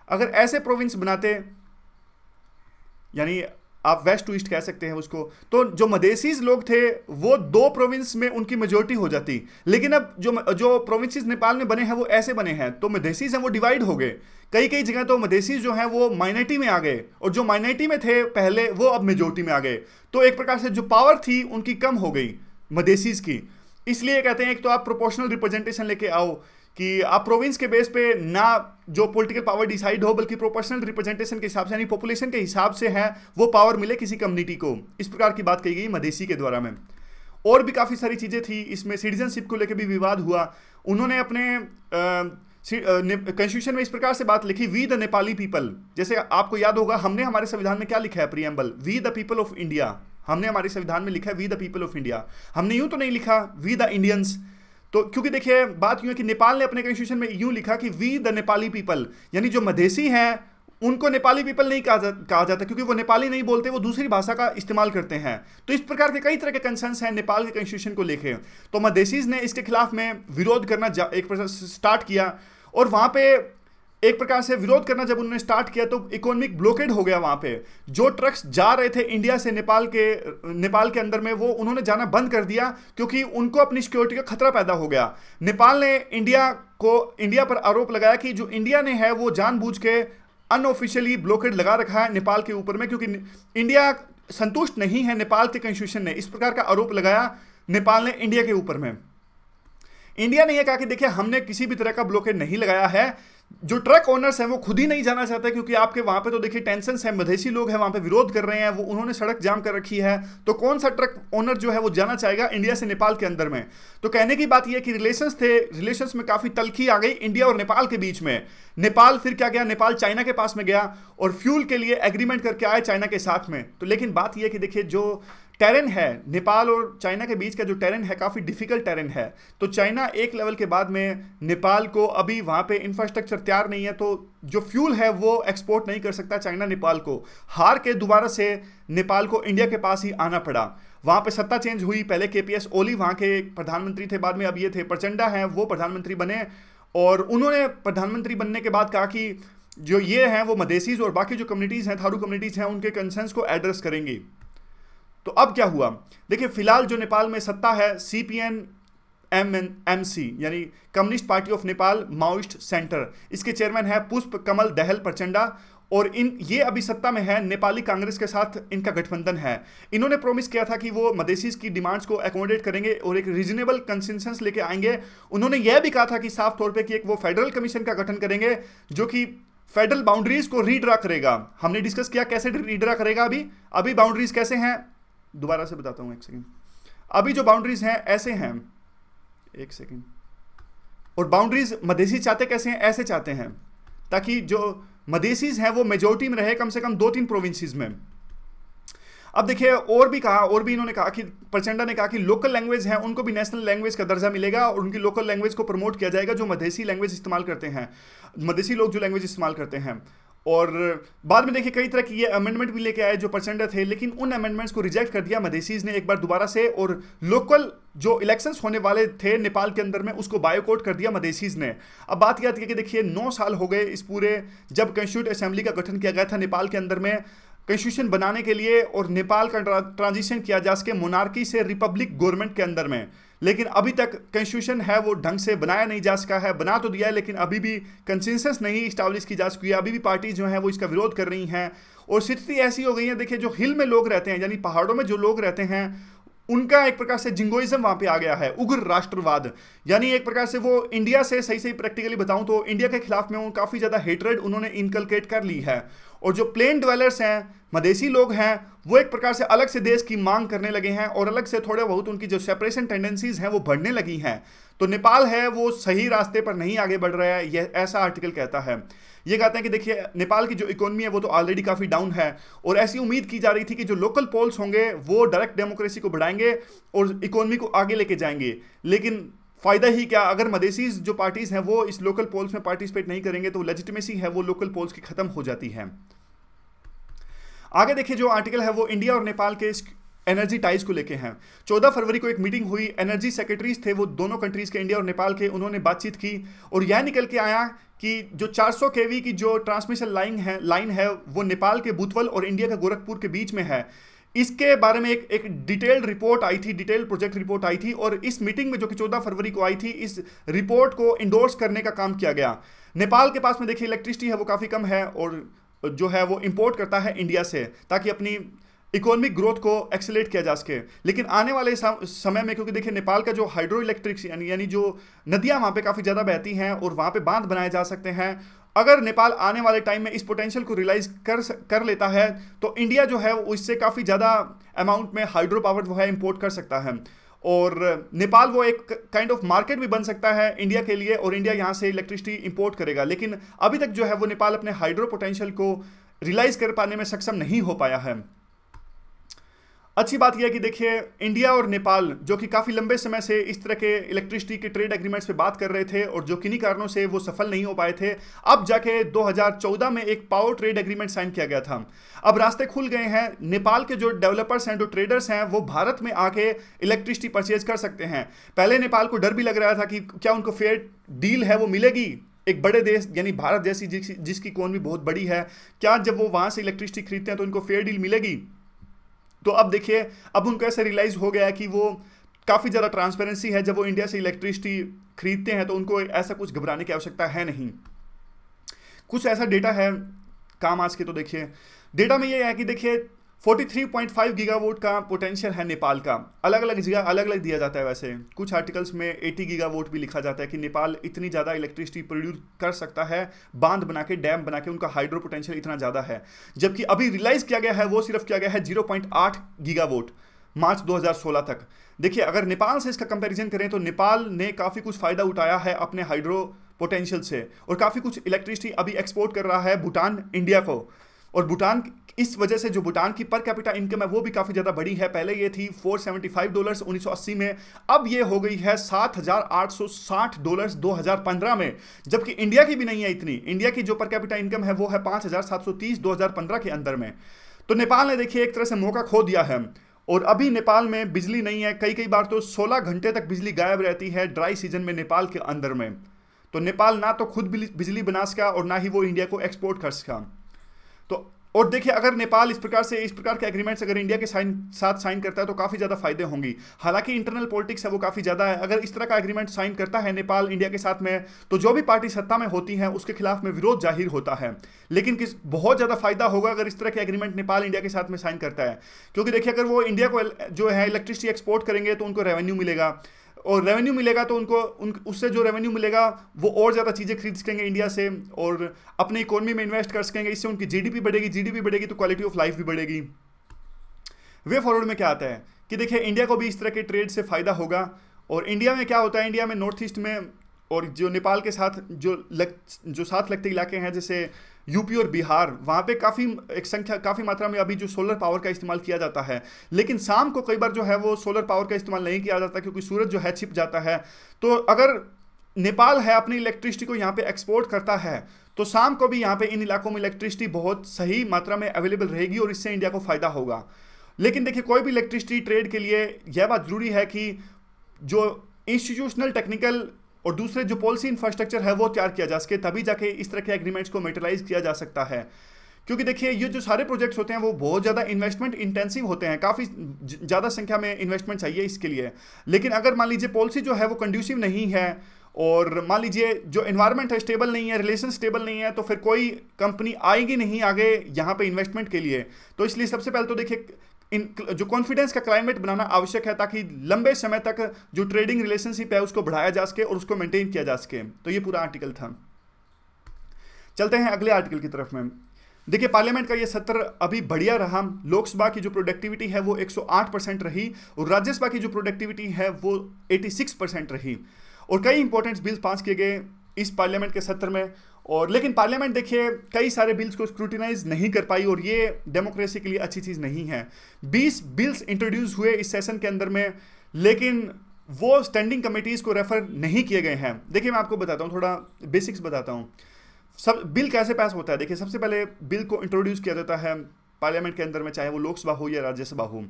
S1: अगर ऐसे प्रोविंस बनाते, यानी आप वेस्ट टू ईस्ट कह सकते हैं उसको, तो जो मदेशीज लोग थे वो 2 प्रोविंस में उनकी मेजोरिटी हो जाती। लेकिन अब जो प्रोविंसेस नेपाल में बने हैं वो ऐसे बने हैं, तो मदेशीज हैं वो डिवाइड हो गए। कई कई जगह तो मदेशीज जो हैं वो माइनॉरिटी में आ गए, और जो माइनॉरिटी में थे पहले वो अब मेजोरिटी में आ गए। तो एक प्रकार से जो पावर थी उनकी कम हो गई मदेशीज की। इसलिए कहते हैं एक तो आप प्रोपोर्शनल रिप्रेजेंटेशन लेके आओ, कि आप प्रोविंस के बेस पे ना जो पॉलिटिकल पावर डिसाइड हो, बल्कि प्रोपोर्शनल रिप्रेजेंटेशन के हिसाब से, यानी पॉपुलेशन के हिसाब से है वो पावर मिले किसी कम्युनिटी को। इस प्रकार की बात कही गई मदेशी के द्वारा में। और भी काफ़ी सारी चीज़ें थी इसमें, सिटीजनशिप को लेकर भी विवाद हुआ। उन्होंने अपने कॉन्स्टिट्यूशन में इस प्रकार से बात लिखी, वी द नेपाली पीपल। जैसे आपको याद होगा हमने हमारे संविधान में क्या लिखा है, preamble, we the people of India. हमने हमारे संविधान में लिखा है we the people of India, हमने यूं तो नहीं लिखा वी द इंडियंस। तो क्योंकि देखिए बात यूं है कि नेपाल ने अपने कॉन्स्टिट्यूशन में यूं लिखा कि वी द नेपाली पीपल, यानी जो मधेसी हैं उनको नेपाली पीपल नहीं कहा जाता, क्योंकि वो नेपाली नहीं बोलते, वो दूसरी भाषा का इस्तेमाल करते हैं। तो इस प्रकार के कई तरह के कंसर्न्स हैं नेपाल के कॉन्स्टिट्यूशन को लेके। तो मधेसीज ने इसके खिलाफ में विरोध करना एक प्रकार से स्टार्ट किया, और वहां पे एक प्रकार से विरोध करना जब उन्होंने स्टार्ट किया तो इकोनॉमिक ब्लॉकेड हो गया। वहां पे जो ट्रक्स जा रहे थे इंडिया से नेपाल के अंदर में, वो उन्होंने जाना बंद कर दिया, क्योंकि उनको अपनी सिक्योरिटी का खतरा पैदा हो गया। नेपाल ने इंडिया पर आरोप लगाया कि जो इंडिया ने है वो जानबूझ के अनऑफिशियली ब्लॉकेड लगा रखा है नेपाल के ऊपर में, क्योंकि इंडिया संतुष्ट नहीं है नेपाल के कॉन्स्टिट्यूशन ने। इस प्रकार का आरोप लगाया नेपाल ने इंडिया के ऊपर में। इंडिया ने यह कहा कि देखिए हमने किसी भी तरह का ब्लॉकेड नहीं लगाया है, जो ट्रक ओनर्स हैं वो खुद ही नहीं जाना चाहते, क्योंकि आपके वहां पे तो देखिए टेंशन है, मधेसी लोग हैं वहां पे विरोध कर रहे हैं, वो उन्होंने सड़क जाम कर रखी है, तो कौन सा ट्रक ओनर जो है वो जाना चाहेगा इंडिया से नेपाल के अंदर में। तो कहने की बात यह कि रिलेशंस में काफी तलखी आ गई इंडिया और नेपाल के बीच में। नेपाल फिर क्या गया, नेपाल चाइना के पास में गया और फ्यूल के लिए एग्रीमेंट करके आए चाइना के साथ में। तो लेकिन बात यह कि देखिए जो टेरेन है नेपाल और चाइना के बीच का, जो टेरेन है काफ़ी डिफिकल्ट टेरेन है। तो चाइना एक लेवल के बाद में नेपाल को, अभी वहाँ पे इंफ्रास्ट्रक्चर तैयार नहीं है, तो जो फ्यूल है वो एक्सपोर्ट नहीं कर सकता चाइना नेपाल को। हार के दोबारा से नेपाल को इंडिया के पास ही आना पड़ा। वहाँ पे सत्ता चेंज हुई, पहले केपीएस ओली वहाँ के प्रधानमंत्री थे, बाद में अब ये थे प्रचंडा हैं वो प्रधानमंत्री बने, और उन्होंने प्रधानमंत्री बनने के बाद कहा कि जो ये हैं वो मधेसीज और बाकी जो कम्युनिटीज़ हैं, थारू कम्युनिटीज़ हैं, उनके कंसर्न्स को एड्रेस करेंगी। तो अब क्या हुआ, देखिए फिलहाल जो नेपाल में सत्ता है CPN MNC, यानी communist party of Nepal Maoist centre, इसके चेयरमैन है पुष्प कमल दहल प्रचंडा, और ये अभी सत्ता में है। नेपाली कांग्रेस के साथ इनका गठबंधन है। इन्होंने प्रॉमिस किया था कि वो मधेसीज की डिमांड्स को एकोमोडेट करेंगे और एक रीजनेबल कंसेंसस लेके आएंगे। उन्होंने यह भी कहा था कि साफ तौर पे कि एक वो फेडरल कमीशन का गठन करेंगे जो कि फेडरल बाउंड्रीज को रीड्रा करेगा। हमने डिस्कस किया कैसे रीड्रा करेगा। अभी बाउंड्रीज कैसे हैं, दोबारा से बताता हूं, एक सेकंड। अभी जो बाउंड्रीज हैं ऐसे हैं, एक सेकंड, और बाउंड्रीज मधेसी चाहते कैसे हैं, ऐसे चाहते हैं, ताकि जो मधेसीज हैं वो मेजोरिटी में रहे कम से कम 2-3 प्रोविंसेस में। अब देखिए और भी इन्होंने कहा कि प्रचंडा ने कहा कि लोकल लैंग्वेज है उनको भी नेशनल लैंग्वेज का दर्जा मिलेगा और उनकी लोकल लैंग्वेज को प्रमोट किया जाएगा जो मधेसी लैंग्वेज इस्तेमाल करते हैं, मधेसी लोग जो लैंग्वेज इस्तेमाल करते हैं। और बाद में देखिए कई तरह की ये अमेंडमेंट भी लेके आए जो प्रचंडा थे, लेकिन उन अमेंडमेंट्स को रिजेक्ट कर दिया मधेसीज ने एक बार दोबारा से, और लोकल जो इलेक्शंस होने वाले थे नेपाल के अंदर में उसको बायोकॉट कर दिया मधेसीज ने। अब बात यह आती है कि देखिए 9 साल हो गए इस पूरे, जब कॉन्स्टिट्यूट असेंबली का गठन किया गया था नेपाल के अंदर में कॉन्स्टिट्यूशन बनाने के लिए और नेपाल का ट्रांजिशन किया जा सके मोनार्की से रिपब्लिक गवर्नमेंट के अंदर में, लेकिन अभी तक कॉन्स्टिट्यूशन है वो ढंग से बनाया नहीं जा सका है। बना तो दिया है लेकिन अभी भी कंसेंसस नहीं इस्टेब्लिश की जा सकी है। अभी भी पार्टी जो है वो इसका विरोध कर रही हैं और स्थिति ऐसी हो गई है। देखिए जो हिल में लोग रहते हैं, यानी पहाड़ों में जो लोग रहते हैं, उनका एक प्रकार से जिंगोइज्म वहां पे आ गया है, उग्र राष्ट्रवाद, यानी एक प्रकार से वो इंडिया से सही प्रैक्टिकली बताऊं तो इंडिया के खिलाफ में काफी ज्यादा हेट्रेड उन्होंने इनकलकेट कर ली है। और जो प्लेन ड्वेलर्स हैं, मदेशी लोग हैं, वो एक प्रकार से अलग से देश की मांग करने लगे हैं और अलग से थोड़े बहुत उनकी जो सेपरेशन टेंडेंसीज हैं वो बढ़ने लगी हैं। तो नेपाल है वो सही रास्ते पर नहीं आगे बढ़ रहा है, यह ऐसा आर्टिकल कहता है। ये कहते हैं कि देखिए नेपाल की जो इकोनॉमी है वो तो ऑलरेडी काफ़ी डाउन है और ऐसी उम्मीद की जा रही थी कि जो लोकल पोल्स होंगे वो डायरेक्ट डेमोक्रेसी को बढ़ाएंगे और इकोनॉमी को आगे लेके जाएंगे। लेकिन फ़ायदा ही क्या, अगर मदेशी जो पार्टीज़ हैं वो इस लोकल पोल्स में पार्टिसिपेट नहीं करेंगे तो लेजिटिमेसी है वो लोकल पोल्स की ख़त्म हो जाती है। आगे देखिए जो आर्टिकल है वो इंडिया और नेपाल के एनर्जी टाइज को लेके हैं। 14 फरवरी को एक मीटिंग हुई, एनर्जी सेक्रेटरीज थे वो दोनों कंट्रीज के, इंडिया और नेपाल के, उन्होंने बातचीत की और यह निकल के आया कि जो 400 केवी की जो ट्रांसमिशन लाइन है वो नेपाल के बुतवल और इंडिया के गोरखपुर के बीच में है। इसके बारे में एक डिटेल्ड रिपोर्ट आई थी, डिटेल्ड प्रोजेक्ट रिपोर्ट आई थी और इस मीटिंग में जो कि 14 फरवरी को आई थी, इस रिपोर्ट को इंडोर्स करने का काम किया गया। नेपाल के पास में देखिए इलेक्ट्रिसिटी है वो काफ़ी कम है और जो है वो इंपोर्ट करता है इंडिया से ताकि अपनी इकोनॉमिक ग्रोथ को एक्सेलेरेट किया जा सके। लेकिन आने वाले समय में, क्योंकि देखिए नेपाल का जो हाइड्रो इलेक्ट्रिक यानी जो नदियां वहाँ पे काफ़ी ज़्यादा बहती हैं और वहाँ पे बांध बनाए जा सकते हैं, अगर नेपाल आने वाले टाइम में इस पोटेंशियल को रियलाइज कर लेता है तो इंडिया जो है वो इससे काफ़ी ज़्यादा अमाउंट में हाइड्रो पावर वो है इंपोर्ट कर सकता है और नेपाल वो एक काइंड ऑफ मार्केट भी बन सकता है इंडिया के लिए और इंडिया यहाँ से इलेक्ट्रिसिटी इंपोर्ट करेगा। लेकिन अभी तक जो है वो नेपाल अपने हाइड्रो पोटेंशियल को रियलाइज कर पाने में सक्षम नहीं हो पाया है। अच्छी बात यह है कि देखिए इंडिया और नेपाल जो कि काफ़ी लंबे समय से इस तरह के इलेक्ट्रिसिटी के ट्रेड एग्रीमेंट्स पे बात कर रहे थे और जो किन्हीं कारणों से वो सफल नहीं हो पाए थे, अब जाके 2014 में एक पावर ट्रेड एग्रीमेंट साइन किया गया था। अब रास्ते खुल गए हैं, नेपाल के जो डेवलपर्स हैं, जो ट्रेडर्स हैं, वो भारत में आके इलेक्ट्रिसिटी परचेज कर सकते हैं। पहले नेपाल को डर भी लग रहा था कि क्या उनको फेयर डील है वो मिलेगी, एक बड़े देश यानी भारत जैसी जिसकी इकोनॉमी बहुत बड़ी है, क्या जब वो वहाँ से इलेक्ट्रिसिटी खरीदते हैं तो उनको फेयर डील मिलेगी। तो अब देखिए अब उनको ऐसे रियलाइज हो गया कि वो काफ़ी ज़्यादा ट्रांसपेरेंसी है, जब वो इंडिया से इलेक्ट्रिसिटी खरीदते हैं तो उनको ऐसा कुछ घबराने की आवश्यकता है नहीं। कुछ ऐसा डेटा है काम आज के, तो देखिए डेटा में ये है कि देखिए 43.5 गीगावाट का पोटेंशियल है नेपाल का। अलग अलग जगह अलग अलग दिया जाता है, वैसे कुछ आर्टिकल्स में 80 गीगावाट भी लिखा जाता है कि नेपाल इतनी ज़्यादा इलेक्ट्रिसिटी प्रोड्यूस कर सकता है, बांध बना के, डैम बना के, उनका हाइड्रो पोटेंशियल इतना ज़्यादा है। जबकि अभी रियलाइज किया गया है वो सिर्फ किया गया है 0.8 गीगावाट मार्च 2016 तक। देखिए अगर नेपाल से इसका कंपेरिजन करें तो नेपाल ने काफ़ी कुछ फ़ायदा उठाया है अपने हाइड्रो पोटेंशियल से और काफ़ी कुछ इलेक्ट्रिसिटी अभी एक्सपोर्ट कर रहा है भूटान इंडिया को। और भूटान इस वजह से जो भूटान की पर कैपिटा इनकम है वो भी काफ़ी ज़्यादा बड़ी है। पहले ये थी $475 1980 में, अब ये हो गई है $7,860 2015 में, जबकि इंडिया की भी नहीं है इतनी। इंडिया की जो पर कैपिटा इनकम है वो है 5,730 2015 के अंदर में। तो नेपाल ने देखिए एक तरह से मौका खो दिया है और अभी नेपाल में बिजली नहीं है, कई बार तो 16 घंटे तक बिजली गायब रहती है ड्राई सीजन में नेपाल के अंदर में। तो नेपाल ना तो खुद बिजली बना सका और ना ही वो इंडिया को एक्सपोर्ट कर सका। तो और देखिए अगर नेपाल इस प्रकार के एग्रीमेंट्स अगर इंडिया के साथ साइन करता है तो काफ़ी ज़्यादा फायदे होंगी। हालांकि इंटरनल पॉलिटिक्स है वो काफ़ी ज़्यादा है। अगर इस तरह का एग्रीमेंट साइन करता है नेपाल इंडिया के साथ में तो जो भी पार्टी सत्ता में होती है उसके खिलाफ में विरोध जाहिर होता है। लेकिन बहुत ज़्यादा फायदा होगा अगर इस तरह के एग्रीमेंट नेपाल इंडिया के साथ में साइन करता है, क्योंकि देखिए अगर वो इंडिया को जो है इलेक्ट्रिसिटी एक्सपोर्ट करेंगे तो उनको रेवेन्यू मिलेगा और रेवेन्यू मिलेगा तो उससे जो रेवेन्यू मिलेगा वो और ज़्यादा चीज़ें खरीद सकेंगे इंडिया से और अपनी इकोनॉमी में इन्वेस्ट कर सकेंगे। इससे उनकी जीडीपी बढ़ेगी तो क्वालिटी ऑफ लाइफ भी बढ़ेगी। वे फॉरवर्ड में क्या आता है कि देखिए इंडिया को भी इस तरह के ट्रेड से फ़ायदा होगा। और इंडिया में क्या होता है, इंडिया में नॉर्थ ईस्ट में और जो नेपाल के साथ जो साथ लगते इलाके हैं जैसे यूपी और बिहार, वहाँ पे काफ़ी मात्रा में अभी जो सोलर पावर का इस्तेमाल किया जाता है। लेकिन शाम को कई बार जो है वो सोलर पावर का इस्तेमाल नहीं किया जाता क्योंकि सूरज जो है छिप जाता है। तो अगर नेपाल है अपनी इलेक्ट्रिसिटी को यहाँ पे एक्सपोर्ट करता है तो शाम को भी यहाँ पे इन इलाकों में इलेक्ट्रिसिटी बहुत सही मात्रा में अवेलेबल रहेगी और इससे इंडिया को फ़ायदा होगा। लेकिन देखिए कोई भी इलेक्ट्रिसिटी ट्रेड के लिए यह बात ज़रूरी है कि जो इंस्टीट्यूशनल, टेक्निकल और दूसरे जो पॉलिसी इंफ्रास्ट्रक्चर है वो तैयार किया जा सके, तभी जाके इस तरह के एग्रीमेंट्स को मेटलाइज किया जा सकता है। क्योंकि देखिए ये जो सारे प्रोजेक्ट्स होते हैं वो बहुत ज़्यादा इन्वेस्टमेंट इंटेंसिव होते हैं, काफ़ी ज़्यादा संख्या में इन्वेस्टमेंट चाहिए इसके लिए। लेकिन अगर मान लीजिए पॉलिसी जो है वो कंड्यूसिव नहीं है और मान लीजिए जो एनवायरनमेंट है स्टेबल नहीं है, रिलेशन स्टेबल नहीं है, तो फिर कोई कंपनी आएगी नहीं आगे यहाँ पे इन्वेस्टमेंट के लिए। तो इसलिए सबसे पहले तो देखिए जो कॉन्फिडेंस का क्लाइमेट बनाना आवश्यक है ताकि लंबे समय तक जो ट्रेडिंग रिलेशनशिप है उसको बढ़ाया जा सके और उसको मेंटेन किया जा सके। तो ये पूरा आर्टिकल था। चलते हैं अगले आर्टिकल की तरफ में। देखिए पार्लियामेंट का ये सत्र अभी बढ़िया रहा। लोकसभा की जो प्रोडक्टिविटी है वो 108% रही और राज्यसभा की जो प्रोडक्टिविटी है वो 86% रही। और कई इंपॉर्टेंट बिल्स पास किए गए इस पार्लियामेंट के सत्र में। और लेकिन पार्लियामेंट देखिए कई सारे बिल्स को स्क्रूटिनाइज नहीं कर पाई और ये डेमोक्रेसी के लिए अच्छी चीज़ नहीं है। 20 बिल्स इंट्रोड्यूस हुए इस सेशन के अंदर में, लेकिन वो स्टैंडिंग कमेटीज़ को रेफर नहीं किए गए हैं। देखिए मैं आपको बताता हूँ, थोड़ा बेसिक्स बताता हूँ। सब बिल कैसे पास होता है। देखिए सबसे पहले बिल को इंट्रोड्यूस किया जाता है पार्लियामेंट के अंदर में, चाहे वो लोकसभा हो या राज्यसभा हो।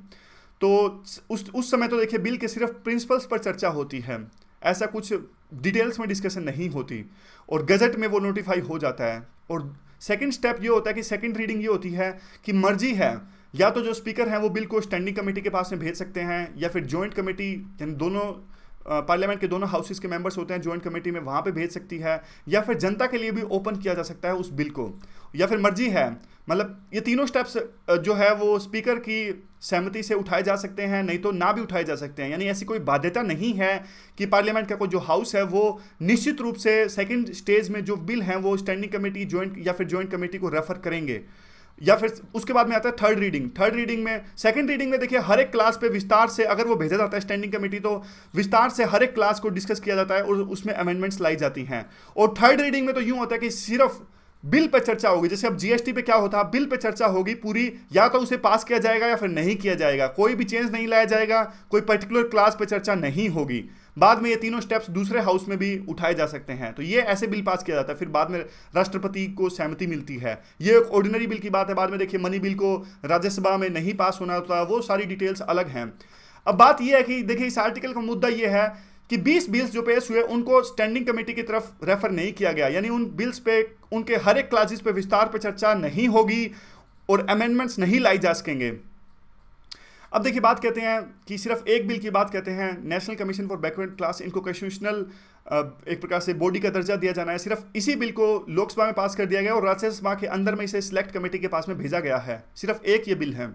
S1: तो उस समय तो देखिए बिल के सिर्फ प्रिंसिपल्स पर चर्चा होती है, ऐसा कुछ डिटेल्स में डिस्कशन नहीं होती, और गजट में वो नोटिफाई हो जाता है। और सेकंड स्टेप ये होता है कि सेकंड रीडिंग ये होती है कि मर्जी है या तो जो स्पीकर हैं वो बिल को स्टैंडिंग कमेटी के पास में भेज सकते हैं, या फिर जॉइंट कमेटी, यानी दोनों पार्लियामेंट के दोनों हाउसेस के मेंबर्स होते हैं जॉइंट कमेटी में, वहाँ पे भेज सकती है, या फिर जनता के लिए भी ओपन किया जा सकता है उस बिल को, या फिर मर्जी है। मतलब ये तीनों स्टेप्स जो है वो स्पीकर की सहमति से उठाए जा सकते हैं, नहीं तो ना भी उठाए जा सकते हैं। यानी ऐसी कोई बाध्यता नहीं है कि पार्लियामेंट का कोई जो हाउस है वो निश्चित रूप से सेकेंड स्टेज में जो बिल हैं वो स्टैंडिंग कमेटी जॉइंट या फिर जॉइंट कमेटी को रेफर करेंगे। या फिर उसके बाद में आता है थर्ड रीडिंग। थर्ड रीडिंग में, सेकंड रीडिंग में देखिए हर एक क्लास पे विस्तार से अगर वो भेजा जाता है स्टैंडिंग कमेटी, तो विस्तार से हर एक क्लास को डिस्कस किया जाता है और उसमें अमेंडमेंट्स लाई जाती हैं। और थर्ड रीडिंग में तो यूं होता है कि सिर्फ बिल पे चर्चा होगी। जैसे अब जीएसटी पे क्या होता है, बिल पे चर्चा होगी पूरी, या तो उसे पास किया जाएगा या फिर नहीं किया जाएगा, कोई भी चेंज नहीं लाया जाएगा, कोई पर्टिकुलर क्लास पे चर्चा नहीं होगी। बाद में ये तीनों स्टेप्स दूसरे हाउस में भी उठाए जा सकते हैं। तो ये ऐसे बिल पास किया जाता है, फिर बाद में राष्ट्रपति को सहमति मिलती है। ये एक ऑर्डिनरी बिल की बात है। बाद में देखिए मनी बिल को राज्यसभा में नहीं पास होना होता, वो सारी डिटेल्स अलग हैं। अब बात यह है कि देखिए इस आर्टिकल का मुद्दा यह है कि 20 बिल्स जो पेश हुए उनको स्टैंडिंग कमेटी की तरफ रेफर नहीं किया गया, यानी उन बिल्स पे उनके हर एक क्लासेस पे विस्तार पे चर्चा नहीं होगी और अमेंडमेंट्स नहीं लाई जा सकेंगे। अब देखिए बात कहते हैं कि सिर्फ एक बिल की बात कहते हैं, national commission for backward class, इनको कॉन्स्टिट्यूशनल एक प्रकार से बॉडी का दर्जा दिया जाना है। सिर्फ इसी बिल को लोकसभा में पास कर दिया गया और राज्यसभा के अंदर में इसे सिलेक्ट कमेटी के पास में भेजा गया है। सिर्फ एक ये बिल है।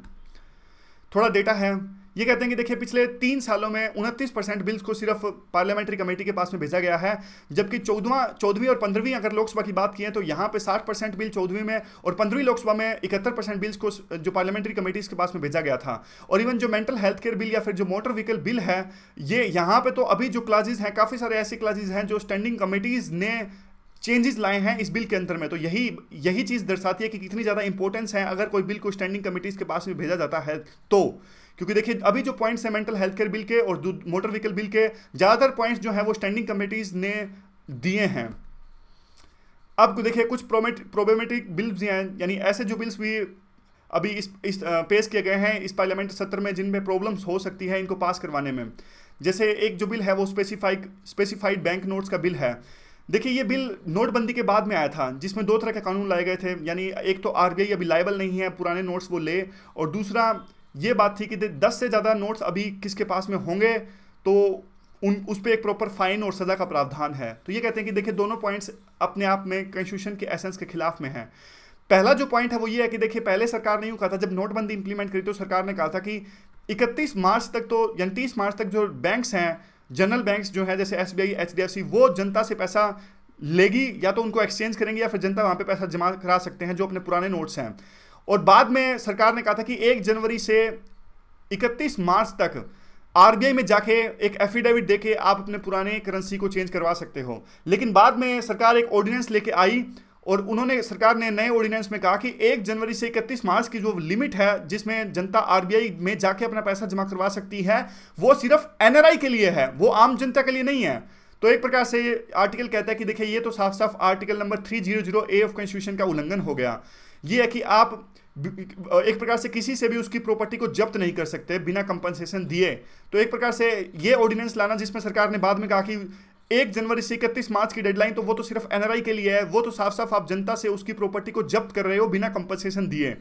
S1: थोड़ा डेटा है, ये कहते हैं कि देखिए पिछले 3 सालों में 29% बिल्स को सिर्फ पार्लियामेंट्री कमेटी के पास में भेजा गया है, जबकि 14वीं और 15वीं अगर लोकसभा की बात की है तो यहाँ पे 60% बिल 14वीं में और 15वीं लोकसभा में 71% बिल्स को जो पार्लियामेंट्री कमेटीज के पास में भेजा गया था। और इवन जो मेंटल हेल्थ केयर बिल या फिर जो मोटर व्हीकल बिल है, ये यहाँ पे तो अभी जो क्लासेज हैं, काफ़ी सारे ऐसी क्लासेज हैं जो स्टैंडिंग कमेटीज ने चेंजेस लाए हैं इस बिल के अंदर में। तो यही चीज़ दर्शाती है कि कितनी ज़्यादा इंपॉर्टेंस है अगर कोई बिल को स्टैंडिंग कमेटीज के पास में भेजा जाता है तो। क्योंकि देखिए अभी जो पॉइंट्स हैं मेंटल हेल्थ केयर बिल के और मोटर व्हीकल बिल के, ज़्यादातर पॉइंट्स जो हैं वो स्टैंडिंग कमेटीज ने दिए हैं। अब देखिए कुछ प्रोब्लेमेटिक बिल्स हैं, यानी ऐसे जो बिल्स भी अभी इस पेश किए गए हैं इस पार्लियामेंट सत्र में जिनमें प्रॉब्लम्स हो सकती है इनको पास करवाने में। जैसे एक जो बिल है वो स्पेसिफाइड बैंक नोट्स का बिल है। देखिए ये बिल नोटबंदी के बाद में आया था, जिसमें 2 तरह के कानून लाए गए थे, यानी एक तो आरबीआई अभी लायबल नहीं है पुराने नोट्स वो ले, और दूसरा ये बात थी कि 10 से ज़्यादा नोट्स अभी किसके पास में होंगे तो उस पर एक प्रॉपर फाइन और सज़ा का प्रावधान है। तो ये कहते हैं कि देखिए दोनों पॉइंट्स अपने आप में कॉन्स्टिट्यूशन के एसेंस के खिलाफ में हैं। पहला जो पॉइंट है वो ये है कि देखिए पहले सरकार ने यूँ कहा था, जब नोटबंदी इंप्लीमेंट करी तो सरकार ने कहा था कि 31 मार्च तक तो यानी 30 मार्च तक जो बैंक्स हैं, जनरल बैंक्स जो हैं जैसे एसबीआई, एचडीएफसी, वो जनता से पैसा लेगी, या तो उनको एक्सचेंज करेंगे या फिर जनता वहाँ पे पैसा जमा करा सकते हैं जो अपने पुराने नोट्स हैं। और बाद में सरकार ने कहा था कि 1 जनवरी से 31 मार्च तक आरबीआई में जाके एक एफिडेविट देके आप अपने पुराने करेंसी को चेंज करवा सकते हो। लेकिन बाद में सरकार एक ऑर्डिनेंस लेके आई और सरकार ने नए ऑर्डिनेंस में कहा कि 1 जनवरी से 31 मार्च की जो लिमिट है जिसमें जनता आरबीआई में जाके अपना पैसा जमा करवा सकती है, वो सिर्फ एनआरआई के लिए है, वो आम जनता के लिए नहीं है। तो एक प्रकार से आर्टिकल कहता है कि देखिए ये तो साफ साफ article number 300A of constitution का उल्लंघन हो गया। ये है कि आप एक प्रकार से किसी से भी उसकी प्रॉपर्टी को जब्त नहीं कर सकते बिना कंपनसेशन दिए। तो एक प्रकार से ये ऑर्डिनेंस लाना जिसमें सरकार ने बाद में कहा कि 1 जनवरी से 31 मार्च की डेडलाइन, तो वो तो सिर्फ एनआरआई के लिए है, वो तो साफ साफ आप जनता से उसकी प्रॉपर्टी को जब्त कर रहे हो बिना कंपनसेशन दिए।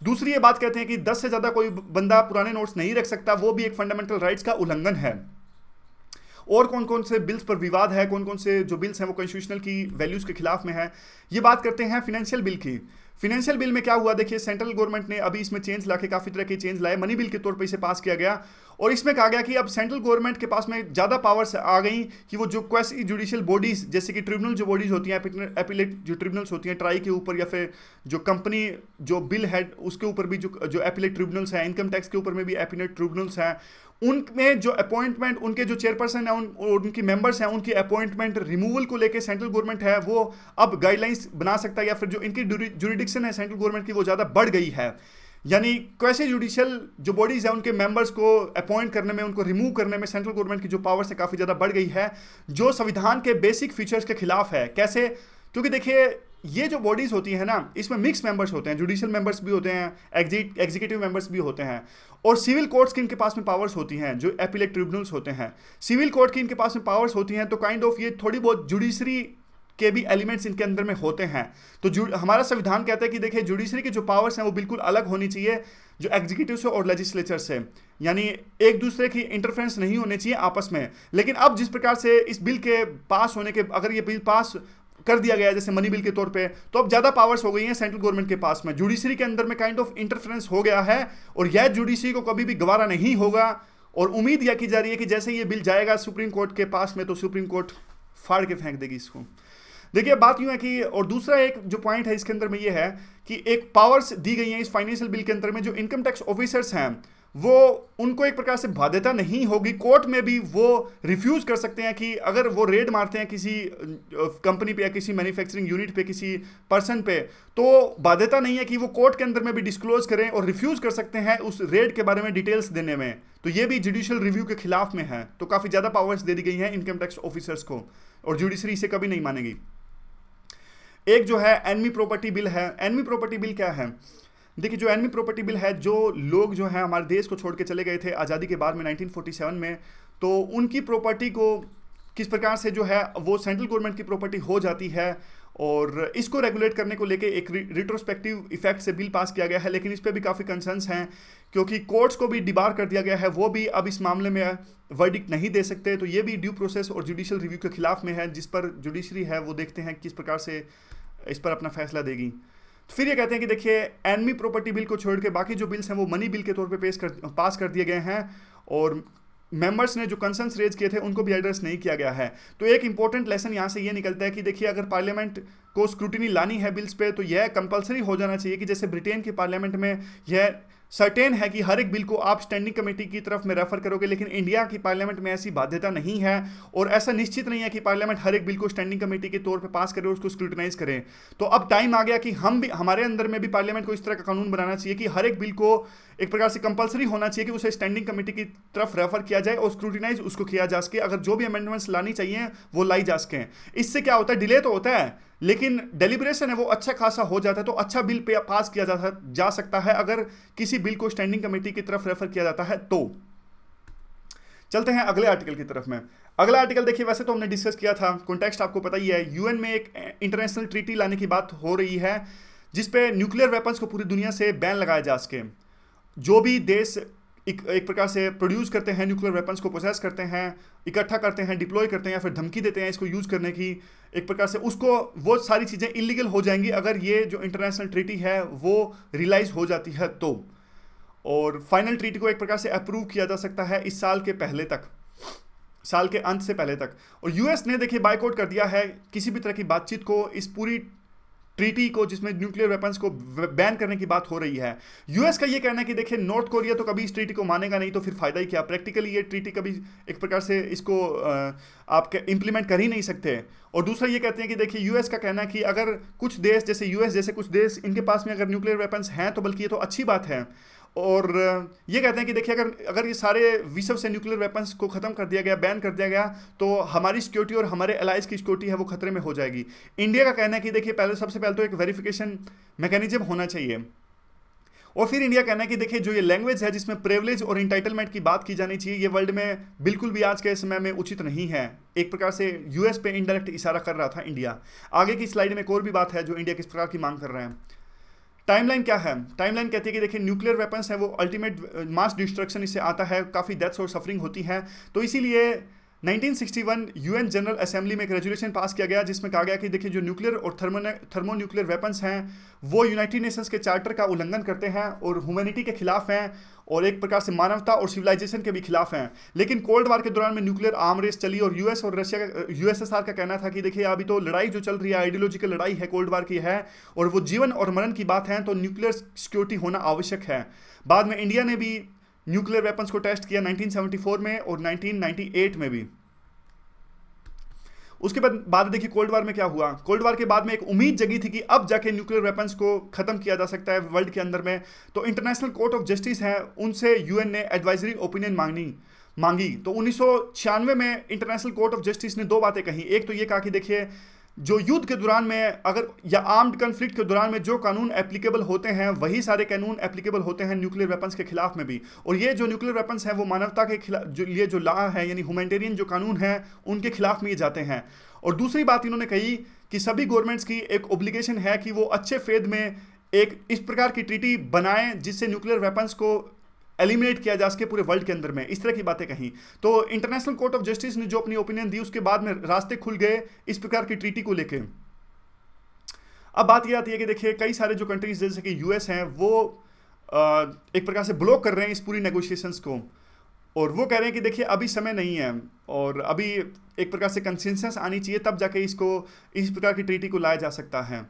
S1: दूसरी ये बात कहते हैं कि 10 से ज़्यादा कोई बंदा पुराने नोट्स नहीं रख सकता, वो भी एक फंडामेंटल राइट्स का उल्लंघन है। और कौन कौन से बिल्स पर विवाद है, कौन कौन से जो बिल्स हैं वो कॉन्स्टिट्यूशनल की वैल्यूज़ के खिलाफ में है, ये बात करते हैं फिनेंशियल बिल की। फिनेंशियल बिल में क्या हुआ, देखिए सेंट्रल गवर्नमेंट ने अभी इसमें चेंज लाके काफ़ी तरह के चेंज लाए, मनी बिल के तौर पे इसे पास किया गया। और इसमें कहा गया कि अब सेंट्रल गवर्नमेंट के पास में ज़्यादा पावर्स आ गई कि वो जो क्वेसी जुडिशियल बॉडीज़ जैसे कि ट्रिब्यूनल जो बॉडीज़ होती हैं, एपिलेट जो ट्रिब्यूनल्स होती हैं ट्राई के ऊपर, या फिर जो कंपनी जो बिल हेड उसके ऊपर भी जो एपिलेट ट्रिब्यूनल्स हैं, इनकम टैक्स के ऊपर में भी एपिलेट ट्रिब्यूनल्स हैं, उनमें जो अपॉइंटमेंट उनके जो चेयरपर्सन है उनकी मेंबर्स हैं, उनकी अपॉइंटमेंट रिमूवल को लेके सेंट्रल गवर्नमेंट है वो अब गाइडलाइंस बना सकता है, या फिर जो इनकी जुरिडिक्शन है सेंट्रल गवर्नमेंट की वो ज़्यादा बढ़ गई है। यानी क्वैसी जुडिशियल जो बॉडीज़ है उनके मेंबर्स को अपॉइंट करने में, उनको रिमूव करने में सेंट्रल गवर्नमेंट की जो पावर से काफ़ी ज़्यादा बढ़ गई है, जो संविधान के बेसिक फीचर्स के खिलाफ है। कैसे? क्योंकि देखिए ये जो बॉडीज़ होती है ना, इसमें मिक्स मेंबर्स होते हैं, जुडिशियल मेंबर्स भी होते हैं, एग्जीक्यूटिव मेंबर्स भी होते हैं, और सिविल कोर्ट्स की इनके पास में पावर्स होती हैं, जो एपिलेट ट्रिब्यूनल्स होते हैं, सिविल कोर्ट की इनके पास में पावर्स होती हैं। तो काइंड ऑफ ये थोड़ी बहुत जुडिशरी के भी एलिमेंट्स इनके अंदर में होते हैं। तो हमारा संविधान कहता है कि देखिए जुडिशरी की जो पावर्स हैं वो बिल्कुल अलग होनी चाहिए जो एग्जीक्यूटिव से और लेजिस्लेचर से, यानी एक दूसरे की इंटरफेरेंस नहीं होनी चाहिए आपस में। लेकिन अब जिस प्रकार से इस बिल के पास होने के, अगर ये बिल पास कर दिया गया जैसे मनी बिल के तौर पे, तो अब ज़्यादा पावर्स हो गई हैं सेंट्रल गवर्नमेंट के पास में, जुडिशरी के अंदर में काइंड ऑफ इंटरफेरेंस हो गया है, और यह जुडिशरी को कभी भी गवारा नहीं होगा। और उम्मीद यह की जा रही है कि जैसे ये बिल जाएगा सुप्रीम कोर्ट के पास में तो सुप्रीम कोर्ट फाड़ के फेंक देगी इसको। देखिए बात यूँ है कि, और दूसरा एक जो पॉइंट है इसके अंदर में ये है कि एक पावर्स दी गई हैं इस फाइनेंशियल बिल के अंदर में, जो इनकम टैक्स ऑफिसर्स हैं वो उनको एक प्रकार से बाध्यता नहीं होगी, कोर्ट में भी वो रिफ्यूज़ कर सकते हैं कि अगर वो रेड मारते हैं किसी कंपनी पे या किसी मैन्युफैक्चरिंग यूनिट पे, किसी पर्सन पे, तो बाध्यता नहीं है कि वो कोर्ट के अंदर में भी डिस्क्लोज करें और रिफ्यूज़ कर सकते हैं उस रेड के बारे में डिटेल्स देने में। तो ये भी जुडिशियल रिव्यू के खिलाफ में है। तो काफ़ी ज़्यादा पावर्स दे दी गई हैं इनकम टैक्स ऑफिसर्स को, और जुडिशरी इसे कभी नहीं मानेगी। एक जो है एनमी प्रॉपर्टी बिल है। एनमी प्रॉपर्टी बिल क्या है? देखिए जो एनमी प्रॉपर्टी बिल है, जो लोग जो है हमारे देश को छोड़ के चले गए थे आज़ादी के बाद में 1947 में, तो उनकी प्रॉपर्टी को किस प्रकार से जो है वो सेंट्रल गवर्नमेंट की प्रॉपर्टी हो जाती है, और इसको रेगुलेट करने को लेके एक रिट्रोस्पेक्टिव इफेक्ट से बिल पास किया गया है। लेकिन इस पर भी काफ़ी कंसर्न्स हैं क्योंकि कोर्ट्स को भी डिबार कर दिया गया है, वो भी अब इस मामले में वर्डिक्ट नहीं दे सकते। तो ये भी ड्यू प्रोसेस और जुडिशियल रिव्यू के खिलाफ में है, जिस पर जुडिशरी है वो देखते हैं किस प्रकार से इस पर अपना फैसला देगी। तो फिर ये कहते हैं कि देखिए एनमी प्रॉपर्टी बिल को छोड़ के बाकी जो बिल्स हैं वो मनी बिल के तौर पे पास कर दिए गए हैं, और मेंबर्स ने जो कंसर्न्स रेज किए थे उनको भी एड्रेस नहीं किया गया है। तो एक इंपॉर्टेंट लेसन यहाँ से ये निकलता है कि देखिए अगर पार्लियामेंट को स्क्रूटिनी लानी है बिल्स पे, तो यह कंपलसरी हो जाना चाहिए कि जैसे ब्रिटेन की पार्लियामेंट में यह सर्टेन है कि हर एक बिल को आप स्टैंडिंग कमेटी की तरफ में रेफर करोगे, लेकिन इंडिया की पार्लियामेंट में ऐसी बाध्यता नहीं है, और ऐसा निश्चित नहीं है कि पार्लियामेंट हर एक बिल को स्टैंडिंग कमेटी के तौर पे पास करे और उसको स्क्रूटिनाइज करें। तो अब टाइम आ गया कि हम भी, हमारे अंदर में भी पार्लियामेंट को इस तरह का कानून बनाना चाहिए कि हर एक बिल को एक प्रकार से कंपलसरी होना चाहिए कि उसे स्टैंडिंग कमेटी की तरफ रेफर किया जाए और स्क्रूटिनाइज उसको किया जा सके। अगर जो भी अमेंडमेंट्स लानी चाहिए वो लाई जा सकें। इससे क्या होता है, डिले तो होता है लेकिन डेलिब्रेशन है वो अच्छा खासा हो जाता है, तो अच्छा बिल पे पास किया जा सकता है अगर किसी बिल को स्टैंडिंग कमेटी की तरफ रेफर किया जाता है। तो चलते हैं अगले आर्टिकल की तरफ में। अगला आर्टिकल देखिए, वैसे तो हमने डिस्कस किया था, कॉन्टेक्स्ट आपको पता ही है, यूएन में एक इंटरनेशनल ट्रीटी लाने की बात हो रही है जिसपे न्यूक्लियर वेपन्स को पूरी दुनिया से बैन लगाया जा सके। जो भी देश एक प्रकार से प्रोड्यूस करते हैं न्यूक्लियर वेपन्स को, प्रोसेस करते हैं, इकट्ठा करते हैं, डिप्लॉय करते हैं या फिर धमकी देते हैं इसको यूज़ करने की, एक प्रकार से उसको, वो सारी चीज़ें इलीगल हो जाएंगी अगर ये जो इंटरनेशनल ट्रीटी है वो रियलाइज हो जाती है तो। और फाइनल ट्रीटी को एक प्रकार से अप्रूव किया जा सकता है इस साल के पहले तक, साल के अंत से पहले तक। और यूएस ने देखिए बायकॉट कर दिया है किसी भी तरह की बातचीत को, इस पूरी ट्रीटी को जिसमें न्यूक्लियर वेपन्स को बैन करने की बात हो रही है। यूएस का ये कहना है कि देखिए नॉर्थ कोरिया तो कभी इस ट्रीटी को मानेगा नहीं, तो फिर फायदा ही क्या, प्रैक्टिकली ये ट्रीटी कभी एक प्रकार से इसको आप इंप्लीमेंट कर ही नहीं सकते। और दूसरा ये कहते हैं कि देखिए यूएस का कहना है कि अगर कुछ देश जैसे यूएस जैसे कुछ देश इनके पास में अगर न्यूक्लियर वेपन्स हैं तो बल्कि ये तो अच्छी बात है। और ये कहते हैं कि देखिए अगर ये सारे विश्व से न्यूक्लियर वेपन्स को ख़त्म कर दिया गया, बैन कर दिया गया, तो हमारी सिक्योरिटी और हमारे एलाइज की सिक्योरिटी है वो खतरे में हो जाएगी। इंडिया का कहना है कि देखिए सबसे पहले तो एक वेरिफिकेशन मैकेनिज्म होना चाहिए, और फिर इंडिया कहना है कि देखिए जो ये लैंग्वेज है जिसमें प्रिविलेज और इंटाइटलमेंट की बात की जानी चाहिए, ये वर्ल्ड में बिल्कुल भी आज के समय में उचित नहीं है। एक प्रकार से यूएस पे इनडायरेक्ट इशारा कर रहा था इंडिया। आगे की स्लाइड में एक और भी बात है जो इंडिया किस प्रकार की मांग कर रहे हैं। टाइमलाइन क्या है? टाइमलाइन कहती है कि देखिए न्यूक्लियर वेपन्स है वो अल्टीमेट मास डिस्ट्रक्शन इससे आता है, काफ़ी डेथ्स और सफरिंग होती है, तो इसीलिए 1961 यूएन जनरल असेंबली में एक रेजोल्यूशन पास किया गया जिसमें कहा गया कि देखिए जो न्यूक्लियर और थर्मो न्यूक्लियर वेपन्स हैं वो यूनाइटेड नेशंस के चार्टर का उल्लंघन करते हैं और ह्यूमैनिटी के खिलाफ हैं और एक प्रकार से मानवता और सिविलाइजेशन के भी खिलाफ हैं। लेकिन कोल्ड वार के दौरान में न्यूक्लियर आर्म रेस चली और यूएस और रशिया का यूएसएसआर का कहना था कि देखिए अभी तो लड़ाई जो चल रही है आइडियोलॉजिकल लड़ाई है, कोल्ड वार की है और वो जीवन और मरण की बात है, तो न्यूक्लियर सिक्योरिटी होना आवश्यक है। बाद में इंडिया ने भी न्यूक्लियर वेपन्स को टेस्ट किया 1974 में और 1998 में भी। उसके बाद देखिए कोल्ड वार में क्या हुआ। कोल्ड वार के बाद में एक उम्मीद जगी थी कि अब जाके न्यूक्लियर वेपन्स को खत्म किया जा सकता है वर्ल्ड के अंदर में। तो इंटरनेशनल कोर्ट ऑफ जस्टिस है, उनसे यूएन ने एडवाइजरी ओपिनियन मांगी। तो 1996 में इंटरनेशनल कोर्ट ऑफ जस्टिस ने दो बातें कही। एक तो ये कहा कि देखिए जो युद्ध के दौरान में अगर या आर्म्ड कन्फ्लिक्ट के दौरान में जो कानून एप्लीकेबल होते हैं वही सारे कानून एप्लीकेबल होते हैं न्यूक्लियर वेपन्स के खिलाफ में भी। और ये जो न्यूक्लियर वेपन्स हैं वो मानवता के खिलाफ जो ये जो लॉ है यानी ह्यूमैनिटेरियन जो कानून है उनके खिलाफ में ये जाते हैं। और दूसरी बात इन्होंने कही कि सभी गवर्नमेंट्स की एक ओब्लिगेशन है कि वो अच्छे फेद में एक इस प्रकार की ट्रीटी बनाएं जिससे न्यूक्लियर वेपन्स को एलिमिनेट किया जा सके पूरे वर्ल्ड के अंदर में। इस तरह की बातें कहीं तो इंटरनेशनल कोर्ट ऑफ जस्टिस ने जो अपनी ओपिनियन दी उसके बाद में रास्ते खुल गए इस प्रकार की ट्रीटी को लेके। अब बात यह आती है कि देखिए कई सारे जो कंट्रीज जैसे कि यूएस हैं वो एक प्रकार से ब्लॉक कर रहे हैं इस पूरी नेगोशिएशंस को और वो कह रहे हैं कि देखिए अभी समय नहीं है और अभी एक प्रकार से कंसेंसस आनी चाहिए तब जाके इसको इस प्रकार की ट्रीटी को लाया जा सकता है।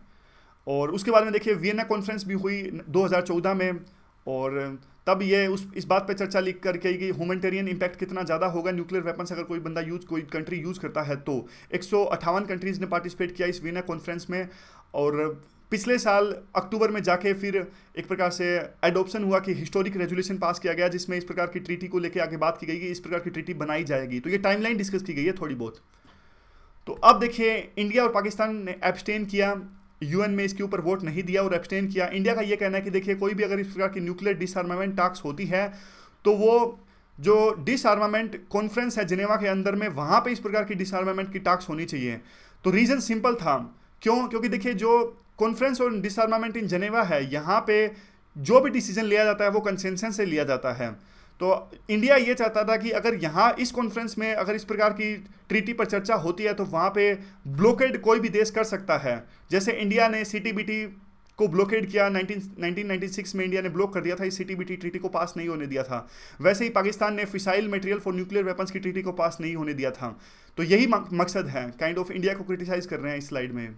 S1: और उसके बाद में देखिए वियना कॉन्फ्रेंस भी हुई 2014 में और तब ये इस बात पे चर्चा लिख करके कि ह्यूमैनिटेरियन इम्पैक्ट कितना ज़्यादा होगा न्यूक्लियर वेपन्स अगर कोई कंट्री यूज़ करता है। तो 158 कंट्रीज़ ने पार्टिसिपेट किया इस वियना कॉन्फ्रेंस में और पिछले साल अक्टूबर में जाके फिर एक प्रकार से एडॉप्शन हुआ कि हिस्टोरिक रेजोल्यूशन पास किया गया जिसमें इस प्रकार की ट्रीटी को लेकर आगे बात की गई कि इस प्रकार की ट्रीटी बनाई जाएगी। तो ये टाइमलाइन डिस्कस की गई है थोड़ी बहुत। तो अब देखिए इंडिया और पाकिस्तान ने एब्सटेन किया, यूएन में इसके ऊपर वोट नहीं दिया और एब्सटेन किया। इंडिया का ये कहना है कि देखिए कोई भी अगर इस प्रकार की न्यूक्लियर डिसआर्मामेंट टास्क होती है तो वो जो डिसआर्मामेंट कॉन्फ्रेंस है जिनेवा के अंदर में वहाँ पे इस प्रकार की डिसआर्मामेंट की टास्क होनी चाहिए। तो रीज़न सिंपल था, क्योंकि देखिए जो कॉन्फ्रेंस और डिसआर्मामेंट इन जनेवा है यहाँ पे जो भी डिसीजन लिया जाता है वो कंसेंसस से लिया जाता है। तो इंडिया ये चाहता था कि अगर यहाँ इस कॉन्फ्रेंस में अगर इस प्रकार की ट्रीटी पर चर्चा होती है तो वहाँ पे ब्लॉकेड कोई भी देश कर सकता है। जैसे इंडिया ने सीटीबीटी को ब्लॉकेड किया 1996 में इंडिया ने ब्लॉक कर दिया था, इस सीटीबीटी ट्रीटी को पास नहीं होने दिया था। वैसे ही पाकिस्तान ने fissile material for nuclear weapons की ट्रीटी को पास नहीं होने दिया था। तो यही मकसद है, काइंड ऑफ इंडिया को क्रिटिसाइज कर रहे हैं इस स्लाइड में।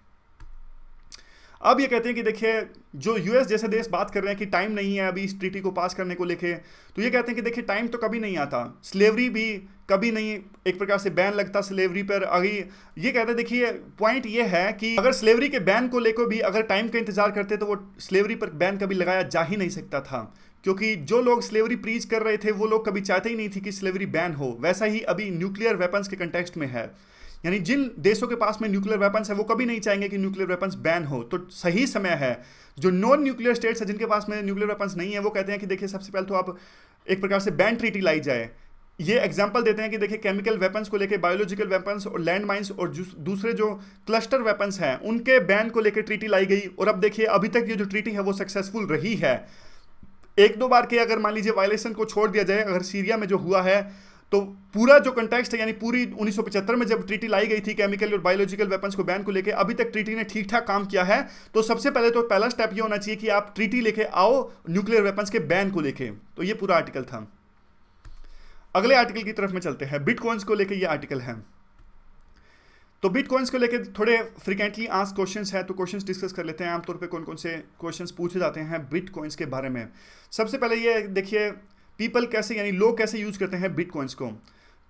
S1: अब ये कहते हैं कि देखिए जो यूएस जैसे देश बात कर रहे हैं कि टाइम नहीं है अभी इस ट्रीटी को पास करने को लेके, तो ये कहते हैं कि देखिए टाइम तो कभी नहीं आता, स्लेवरी भी कभी नहीं एक प्रकार से बैन लगता स्लेवरी पर। अभी ये कहते हैं देखिए पॉइंट ये है कि अगर स्लेवरी के बैन को लेकर भी अगर टाइम का इंतजार करते तो वो स्लेवरी पर बैन कभी लगाया जा ही नहीं सकता था, क्योंकि जो लोग स्लेवरी प्रीच कर रहे थे वो लोग कभी चाहते ही नहीं थे कि स्लेवरी बैन हो। वैसा ही अभी न्यूक्लियर वेपन्स के कंटेक्स्ट में है, यानी जिन देशों के पास में न्यूक्लियर वेपन्स है वो कभी नहीं चाहेंगे कि न्यूक्लियर वेपन्स बैन हो। तो सही समय है जो नॉन न्यूक्लियर स्टेट्स है जिनके पास में न्यूक्लियर वेपन्स नहीं है वो कहते हैं कि देखिए सबसे पहले तो आप एक प्रकार से बैन ट्रीटी लाई जाए। ये एग्जांपल देते हैं कि देखिए केमिकल वेपन्स को लेकर, बायोलॉजिकल वेपन्स और लैंड माइंस और दूसरे जो क्लस्टर वेपन्स हैं उनके बैन को लेकर ट्रीटी लाई गई। और अब देखिए अभी तक ये जो ट्रीटी है वो सक्सेसफुल रही है। एक दो बार के अगर मान लीजिए वायलेशन को छोड़ दिया जाए, अगर सीरिया में जो हुआ है तो पूरा जो कंटेक्स्ट है यानी पूरी 1975 में जब ट्रीटी लाई गई थी केमिकल और बायोलॉजिकल वेपन्स को बैन को लेके, अभी तक ट्रीटी ने ठीक ठाक काम किया है। तो सबसे पहले तो पहला स्टेप ये होना चाहिए कि आप ट्रीटी लेके आओ न्यूक्लियर वेपन्स के बैन को लेके। तो ये पूरा आर्टिकल था। अगले आर्टिकल की तरफ में चलते हैं। बिटकॉइंस को लेके ये आर्टिकल है। तो बिटकॉइंस को लेके थोड़े फ्रिक्वेंटली आस्क्ड क्वेश्चंस है, तो क्वेश्चंस डिस्कस कर लेते हैं। आमतौर पे कौन कौन से क्वेश्चंस पूछे जाते हैं बिटकॉइंस के बारे में। सबसे पहले ये देखिए पीपल कैसे यानी लोग कैसे यूज करते हैं बिटकॉइंस को।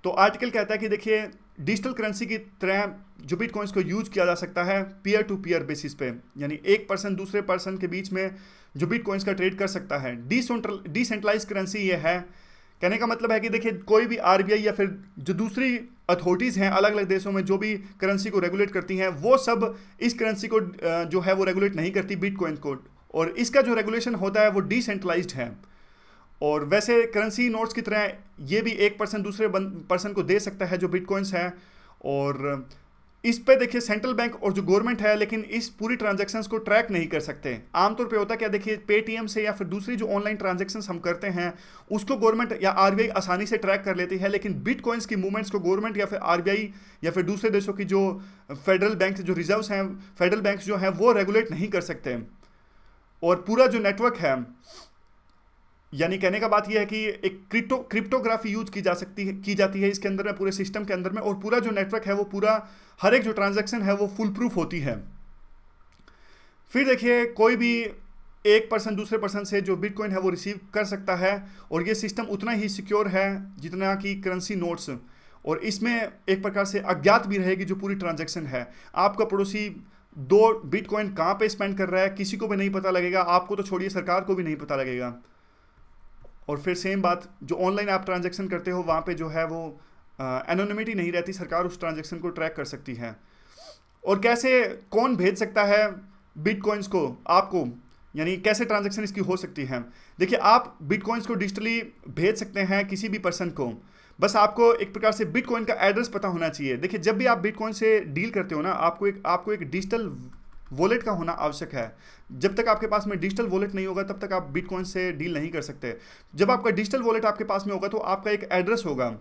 S1: तो आर्टिकल कहता है कि देखिए डिजिटल करेंसी की तरह जो बिटकॉइंस को यूज किया जा सकता है पीयर टू पीयर बेसिस पे, यानी एक पर्सन दूसरे पर्सन के बीच में जो बिटकॉइंस का ट्रेड कर सकता है। डिसेंट्रलाइज करेंसी ये है, कहने का मतलब है कि देखिए कोई भी आरबीआई या फिर जो दूसरी अथॉरिटीज़ हैं अलग अलग देशों में जो भी करेंसी को रेगुलेट करती हैं वो सब इस करेंसी को जो है वो रेगुलेट नहीं करती बिटकॉइन को, और इसका जो रेगुलेशन होता है वो डिसेंट्रलाइज्ड है। और वैसे करेंसी नोट्स की तरह ये भी एक पर्सन दूसरे पर्सन को दे सकता है जो बिटकॉइंस है। और इस पे देखिए सेंट्रल बैंक और जो गवर्नमेंट है लेकिन इस पूरी ट्रांजैक्शंस को ट्रैक नहीं कर सकते। आमतौर पे होता क्या, देखिए पेटीएम से या फिर दूसरी जो ऑनलाइन ट्रांजैक्शंस हम करते हैं उसको गवर्नमेंट या आरबीआई आसानी से ट्रैक कर लेती है, लेकिन बिटकॉइंस की मूवमेंट्स को गवर्नमेंट या फिर आरबीआई या फिर दूसरे देशों की जो फेडरल बैंक जो रिजर्व्स हैं, फेडरल बैंक जो हैं वो रेगुलेट नहीं कर सकते। और पूरा जो नेटवर्क है, यानी कहने का बात यह है कि एक क्रिप्टोग्राफी यूज की जाती है इसके अंदर में, पूरे सिस्टम के अंदर में, और पूरा जो नेटवर्क है वो पूरा हर एक जो ट्रांजैक्शन है वो फुल प्रूफ होती है। फिर देखिए कोई भी एक पर्सन दूसरे पर्सन से जो बिटकॉइन है वो रिसीव कर सकता है, और ये सिस्टम उतना ही सिक्योर है जितना कि करेंसी नोट्स, और इसमें एक प्रकार से अज्ञात भी रहेगी जो पूरी ट्रांजैक्शन है। आपका पड़ोसी 2 बिटकॉइन कहाँ पे स्पेंड कर रहा है किसी को भी नहीं पता लगेगा, आपको तो छोड़िए सरकार को भी नहीं पता लगेगा। और फिर सेम बात जो ऑनलाइन आप ट्रांजैक्शन करते हो वहाँ पे जो है वो एनोनिमिटी नहीं रहती, सरकार उस ट्रांजैक्शन को ट्रैक कर सकती है। और कैसे कौन भेज सकता है बिटकॉइंस को आपको, यानी कैसे ट्रांजैक्शन इसकी हो सकती है। देखिए आप बिटकॉइंस को डिजिटली भेज सकते हैं किसी भी पर्सन को, बस आपको एक प्रकार से बिटकॉइन का एड्रेस पता होना चाहिए। देखिए जब भी आप बिटकॉइन से डील करते हो ना, आपको एक डिजिटल वॉलेट का होना आवश्यक है। जब तक आपके पास में डिजिटल वॉलेट नहीं होगा तब तक आप बिटकॉइन से डील नहीं कर सकते। जब आपका डिजिटल वॉलेट आपके पास में होगा तो आपका एक एड्रेस होगा,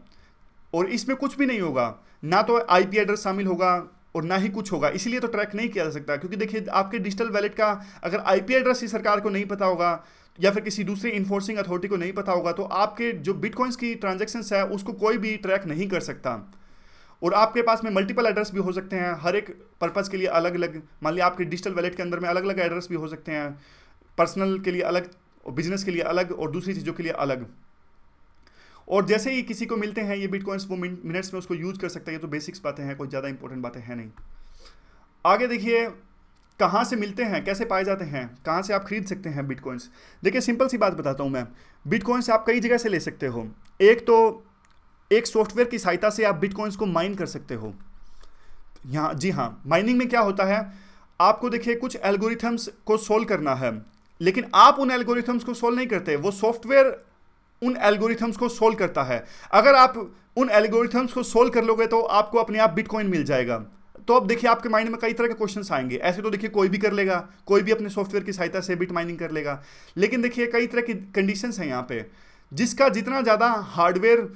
S1: और इसमें कुछ भी नहीं होगा, ना तो आईपी एड्रेस शामिल होगा और ना ही कुछ होगा, इसीलिए तो ट्रैक नहीं किया जा सकता। क्योंकि देखिए आपके डिजिटल वॉलेट का अगर आईपी एड्रेस ही सरकार को नहीं पता होगा या फिर किसी दूसरी इन्फोर्सिंग अथॉरिटी को नहीं पता होगा तो आपके जो बिटकॉइंस की ट्रांजैक्शंस है उसको कोई भी ट्रैक नहीं कर सकता। और आपके पास में मल्टीपल एड्रेस भी हो सकते हैं, हर एक पर्पज़ के लिए अलग अलग। मान लिया आपके डिजिटल वॉलेट के अंदर में अलग अलग एड्रेस भी हो सकते हैं, पर्सनल के लिए अलग, बिजनेस के लिए अलग, और दूसरी चीज़ों के लिए अलग। और जैसे ही किसी को मिलते हैं ये बिटकॉइंस वो मिनट्स में उसको यूज कर सकता है। ये तो बेसिक्स बातें हैं, कोई ज़्यादा इंपॉर्टेंट बातें हैं नहीं। आगे देखिए कहाँ से मिलते हैं, कैसे पाए जाते हैं, कहाँ से आप खरीद सकते हैं बिटकॉइंस। देखिए सिंपल सी बात बताता हूँ मैं, बिटकॉइंस आप कई जगह से ले सकते हो। एक तो एक सॉफ्टवेयर की सहायता से आप बिटकॉइंस को माइन कर सकते हो। यहाँ जी हाँ, माइनिंग में क्या होता है, आपको देखिए कुछ एल्गोरिथम्स को सोल्व करना है, लेकिन आप उन एल्गोरिथम्स को सोल्व नहीं करते, वो सॉफ्टवेयर उन एल्गोरिथम्स को सोल्व करता है। अगर आप उन एल्गोरिथम्स को सोल्व कर लोगे तो आपको अपने आप बिटकॉइन मिल जाएगा। तो अब देखिए आपके माइंड में कई तरह के क्वेश्चंस आएंगे। ऐसे तो देखिए कोई भी कर लेगा, कोई भी अपने सॉफ्टवेयर की सहायता से बिट माइनिंग कर लेगा, लेकिन देखिए कई तरह की कंडीशंस हैं यहाँ पे, जिसका जितना ज़्यादा हार्डवेयर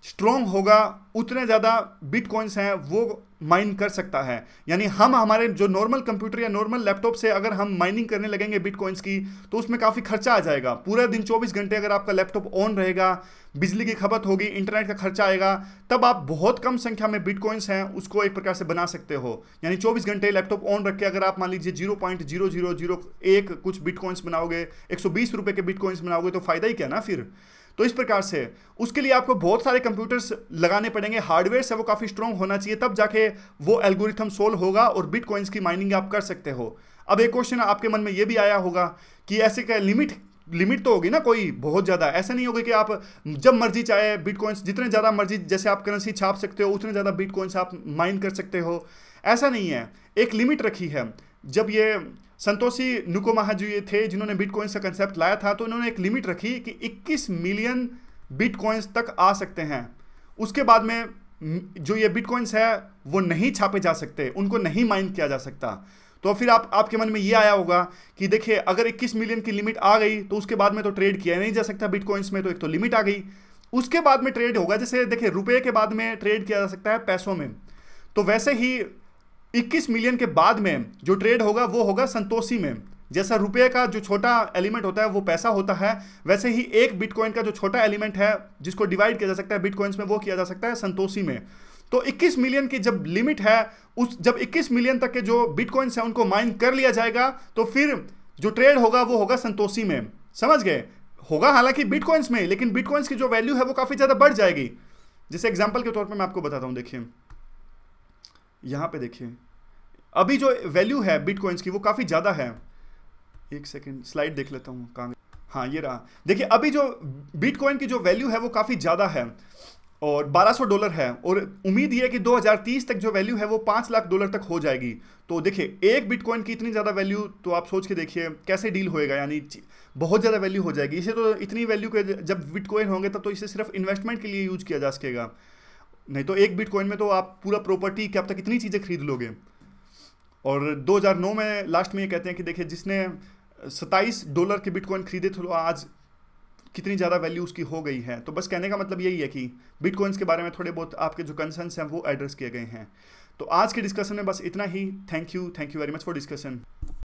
S1: स्ट्रॉन्ग होगा उतने ज़्यादा बिटकॉइंस हैं वो माइन कर सकता है। यानी हम हमारे जो नॉर्मल कंप्यूटर या नॉर्मल लैपटॉप से अगर हम माइनिंग करने लगेंगे बिटकॉइंस की तो उसमें काफ़ी खर्चा आ जाएगा। पूरा दिन 24 घंटे अगर आपका लैपटॉप ऑन रहेगा, बिजली की खपत होगी, इंटरनेट का खर्चा आएगा, तब आप बहुत कम संख्या में बिटकॉइंस हैं उसको एक प्रकार से बना सकते हो। यानी 24 घंटे लैपटॉप ऑन रख के अगर आप मान लीजिए 0.0001 कुछ बिटकॉइंस बनाओगे, 120 रुपये के बिटकॉइंस बनाओगे तो फ़ायदा ही क्या ना फिर। तो इस प्रकार से उसके लिए आपको बहुत सारे कंप्यूटर्स लगाने पड़ेंगे, हार्डवेयर से वो काफ़ी स्ट्रॉन्ग होना चाहिए, तब जाके वो एल्गोरिथम सोल्व होगा और बिटकॉइंस की माइनिंग आप कर सकते हो। अब एक क्वेश्चन आपके मन में ये भी आया होगा कि ऐसे क्या लिमिट तो होगी ना कोई बहुत ज़्यादा, ऐसा नहीं होगा कि आप जब मर्जी चाहे बिटकॉइंस जितने ज़्यादा मर्जी, जैसे आप करेंसी छाप सकते हो उतने ज़्यादा बिटकॉइंस आप माइन कर सकते हो, ऐसा नहीं है। एक लिमिट रखी है। जब ये संतोषी नुकोमाहा जो ये थे जिन्होंने बिटकॉइंस का कंसेप्ट लाया था तो उन्होंने एक लिमिट रखी कि 21 मिलियन बिटकॉइंस तक आ सकते हैं। उसके बाद में जो ये बिटकॉइंस है वो नहीं छापे जा सकते, उनको नहीं माइन किया जा सकता। तो फिर आपके मन में ये आया होगा कि देखिए अगर 21 मिलियन की लिमिट आ गई तो उसके बाद में तो ट्रेड किया नहीं जा सकता बिटकॉइंस में, तो एक तो लिमिट आ गई। उसके बाद में ट्रेड होगा, जैसे देखिए रुपये के बाद में ट्रेड किया जा सकता है पैसों में, तो वैसे ही 21 मिलियन के बाद में जो ट्रेड होगा वो होगा संतोषी में। जैसा रुपये का जो छोटा एलिमेंट होता है वो पैसा होता है, वैसे ही एक बिटकॉइन का जो छोटा एलिमेंट है जिसको डिवाइड किया जा सकता है बिटकॉइंस में, वो किया जा सकता है संतोषी में। तो 21 मिलियन की जब लिमिट है, जब 21 मिलियन तक के जो बिटकॉइंस हैं उनको माइन कर लिया जाएगा तो फिर जो ट्रेड होगा वो होगा संतोषी में। समझ गए? होगा हालांकि बिटकॉइंस में, लेकिन बिटकॉइंस की जो वैल्यू है वो काफ़ी ज़्यादा बढ़ जाएगी। जैसे एग्जाम्पल के तौर पर मैं आपको बताता हूँ, देखिए यहाँ पे देखिए अभी जो वैल्यू है बिटकॉइंस की वो काफ़ी ज़्यादा है। एक सेकेंड स्लाइड देख लेता हूँ कहाँ, हाँ ये रहा। देखिए अभी जो बिटकॉइन की जो वैल्यू है वो काफ़ी ज़्यादा है और $1200 है, और उम्मीद ये है कि 2030 तक जो वैल्यू है वो $5 लाख तक हो जाएगी। तो देखिए एक बिटकॉइन की इतनी ज़्यादा वैल्यू, तो आप सोच के देखिए कैसे डील होएगा, यानी बहुत ज़्यादा वैल्यू हो जाएगी। इसे तो इतनी वैल्यू के जब बिटकॉइन होंगे तब तो इसे सिर्फ इन्वेस्टमेंट के लिए यूज किया जा सकेगा, नहीं तो एक बिटकॉइन में तो आप पूरा प्रॉपर्टी क्या तक कितनी चीज़ें खरीद लोगे। और 2009 में लास्ट में ये कहते हैं कि देखिए जिसने $27 के बिटकॉइन खरीदे थे, तो आज कितनी ज़्यादा वैल्यू उसकी हो गई है। तो बस कहने का मतलब यही है कि बिटकॉइंस के बारे में थोड़े बहुत आपके जो कंसर्न्स हैं वो एड्रेस किए गए हैं। तो आज के डिस्कशन में बस इतना ही। Thank you very much for discussion.